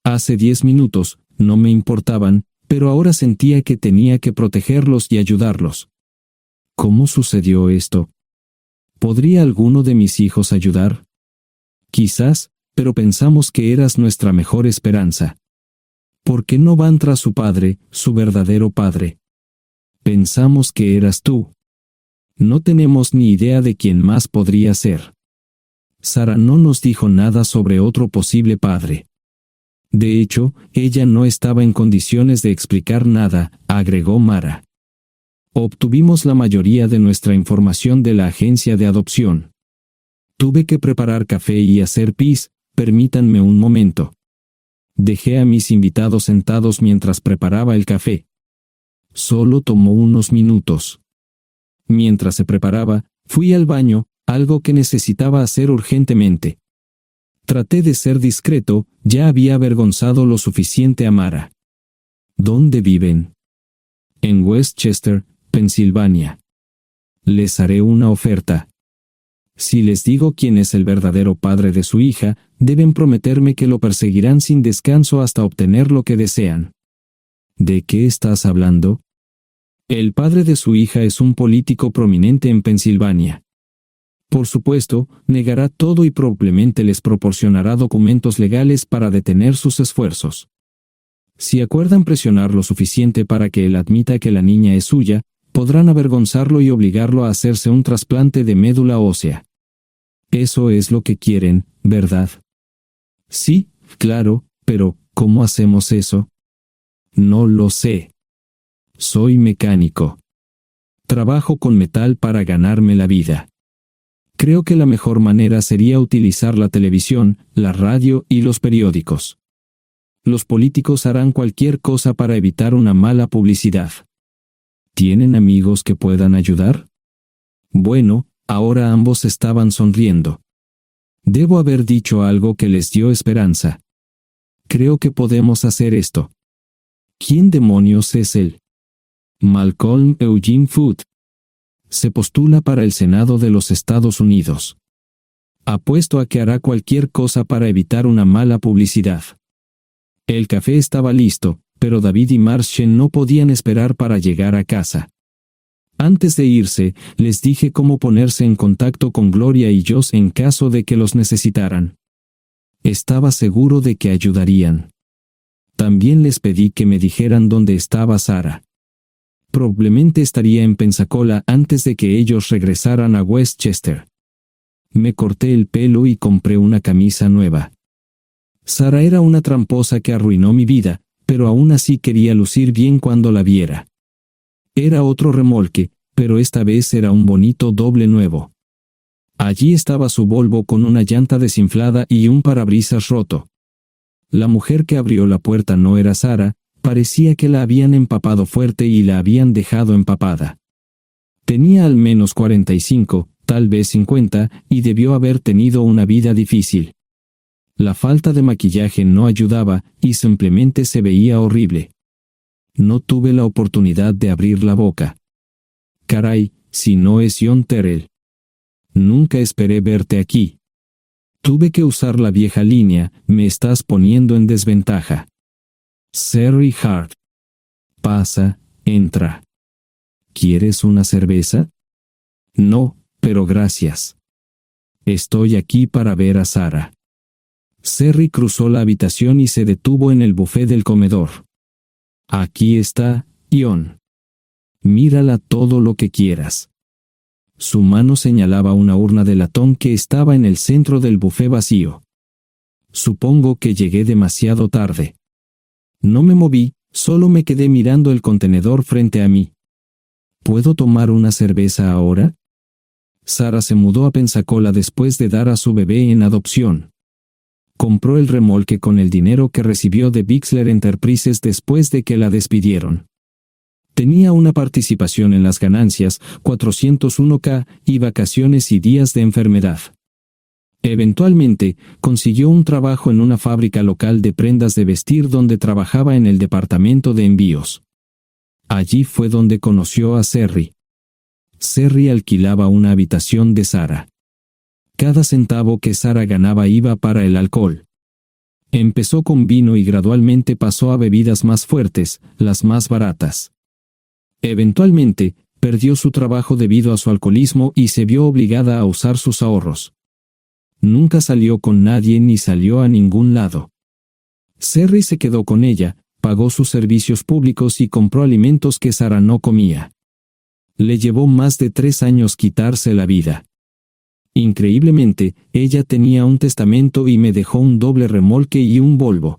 [SPEAKER 4] Hace 10 minutos, no me importaban, pero ahora sentía que tenía que protegerlos y ayudarlos. ¿Cómo sucedió esto? ¿Podría alguno de mis hijos ayudar? Quizás, pero pensamos que eras nuestra mejor esperanza. ¿Por qué no van tras su padre, su verdadero padre? Pensamos que eras tú. No tenemos ni idea de quién más podría ser. Sara no nos dijo nada sobre otro posible padre. De hecho, ella no estaba en condiciones de explicar nada, agregó Mara. Obtuvimos la mayoría de nuestra información de la agencia de adopción. Tuve que preparar café y hacer pis, permítanme un momento. Dejé a mis invitados sentados mientras preparaba el café. Solo tomó unos minutos. Mientras se preparaba, fui al baño, algo que necesitaba hacer urgentemente. Traté de ser discreto, ya había avergonzado lo suficiente a Mara. ¿Dónde viven? En Westchester, Pensilvania. Les haré una oferta. Si les digo quién es el verdadero padre de su hija, deben prometerme que lo perseguirán sin descanso hasta obtener lo que desean. ¿De qué estás hablando? El padre de su hija es un político prominente en Pensilvania. Por supuesto, negará todo y probablemente les proporcionará documentos legales para detener sus esfuerzos. Si acuerdan presionar lo suficiente para que él admita que la niña es suya, podrán avergonzarlo y obligarlo a hacerse un trasplante de médula ósea. Eso es lo que quieren, ¿verdad? Sí, claro, pero ¿cómo hacemos eso? No lo sé. Soy mecánico. Trabajo con metal para ganarme la vida. Creo que la mejor manera sería utilizar la televisión, la radio y los periódicos. Los políticos harán cualquier cosa para evitar una mala publicidad. ¿Tienen amigos que puedan ayudar? Bueno, ahora ambos estaban sonriendo. Debo haber dicho algo que les dio esperanza. Creo que podemos hacer esto. ¿Quién demonios es él? Malcolm Eugene Foote. Se postula para el Senado de los Estados Unidos. Apuesto a que hará cualquier cosa para evitar una mala publicidad. El café estaba listo, pero David y Marshall no podían esperar para llegar a casa. Antes de irse, les dije cómo ponerse en contacto con Gloria y Josh en caso de que los necesitaran. Estaba seguro de que ayudarían. También les pedí que me dijeran dónde estaba Sara. Probablemente estaría en Pensacola antes de que ellos regresaran a Westchester. Me corté el pelo y compré una camisa nueva. Sara era una tramposa que arruinó mi vida, pero aún así quería lucir bien cuando la viera. Era otro remolque, pero esta vez era un bonito doble nuevo. Allí estaba su Volvo con una llanta desinflada y un parabrisas roto. La mujer que abrió la puerta no era Sara, parecía que la habían empapado fuerte y la habían dejado empapada. Tenía al menos 45, tal vez 50, y debió haber tenido una vida difícil. La falta de maquillaje no ayudaba, y simplemente se veía horrible. No tuve la oportunidad de abrir la boca. Caray, si no es John Terrell. Nunca esperé verte aquí. Tuve que usar la vieja línea, me estás poniendo en desventaja. Sherry Hart. Pasa, entra. ¿Quieres una cerveza? No, pero gracias. Estoy aquí para ver a Sara. Sherry cruzó la habitación y se detuvo en el buffet del comedor. Aquí está, John. Mírala todo lo que quieras. Su mano señalaba una urna de latón que estaba en el centro del buffet vacío. Supongo que llegué demasiado tarde. No me moví, solo me quedé mirando el contenedor frente a mí. ¿Puedo tomar una cerveza ahora? Sara se mudó a Pensacola después de dar a su bebé en adopción. Compró el remolque con el dinero que recibió de Bixler Enterprises después de que la despidieron. Tenía una participación en las ganancias, 401k, y vacaciones y días de enfermedad. Eventualmente, consiguió un trabajo en una fábrica local de prendas de vestir donde trabajaba en el departamento de envíos. Allí fue donde conoció a Serry. Serry alquilaba una habitación de Sara. Cada centavo que Sara ganaba iba para el alcohol. Empezó con vino y gradualmente pasó a bebidas más fuertes, las más baratas. Eventualmente, perdió su trabajo debido a su alcoholismo y se vio obligada a usar sus ahorros. Nunca salió con nadie ni salió a ningún lado. Serry se quedó con ella, pagó sus servicios públicos y compró alimentos que Sara no comía. Le llevó más de 3 años quitarse la vida. Increíblemente, ella tenía un testamento y me dejó un doble remolque y un Volvo.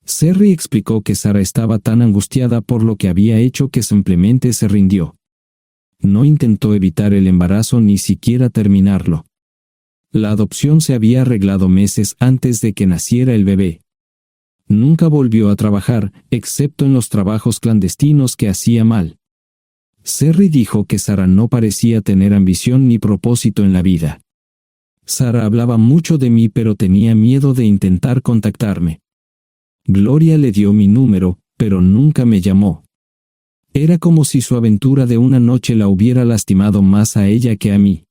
[SPEAKER 4] Serry explicó que Sara estaba tan angustiada por lo que había hecho que simplemente se rindió. No intentó evitar el embarazo ni siquiera terminarlo. La adopción se había arreglado meses antes de que naciera el bebé. Nunca volvió a trabajar, excepto en los trabajos clandestinos que hacía mal. Serry dijo que Sara no parecía tener ambición ni propósito en la vida. Sara hablaba mucho de mí pero tenía miedo de intentar contactarme. Gloria le dio mi número, pero nunca me llamó. Era como si su aventura de una noche la hubiera lastimado más a ella que a mí.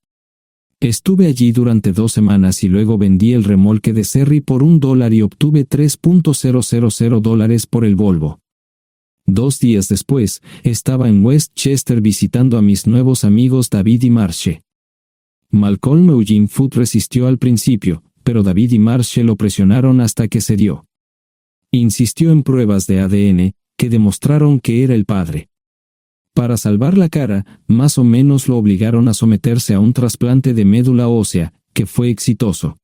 [SPEAKER 4] Estuve allí durante 2 semanas y luego vendí el remolque de Serry por $1 y obtuve $3,000 por el Volvo. 2 días después, estaba en Westchester visitando a mis nuevos amigos David y Marche. Malcolm Eugene Foote resistió al principio, pero David y Marche lo presionaron hasta que cedió. Insistió en pruebas de ADN, que demostraron que era el padre. Para salvar la cara, más o menos lo obligaron a someterse a un trasplante de médula ósea, que fue exitoso.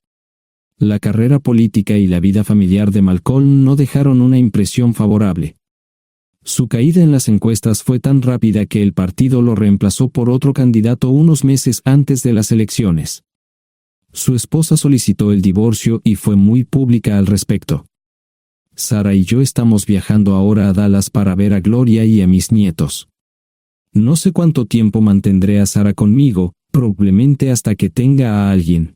[SPEAKER 4] La carrera política y la vida familiar de Malcolm no dejaron una impresión favorable. Su caída en las encuestas fue tan rápida que el partido lo reemplazó por otro candidato unos meses antes de las elecciones. Su esposa solicitó el divorcio y fue muy pública al respecto. Sara y yo estamos viajando ahora a Dallas para ver a Gloria y a mis nietos. No sé cuánto tiempo mantendré a Sara conmigo, probablemente hasta que tenga a alguien.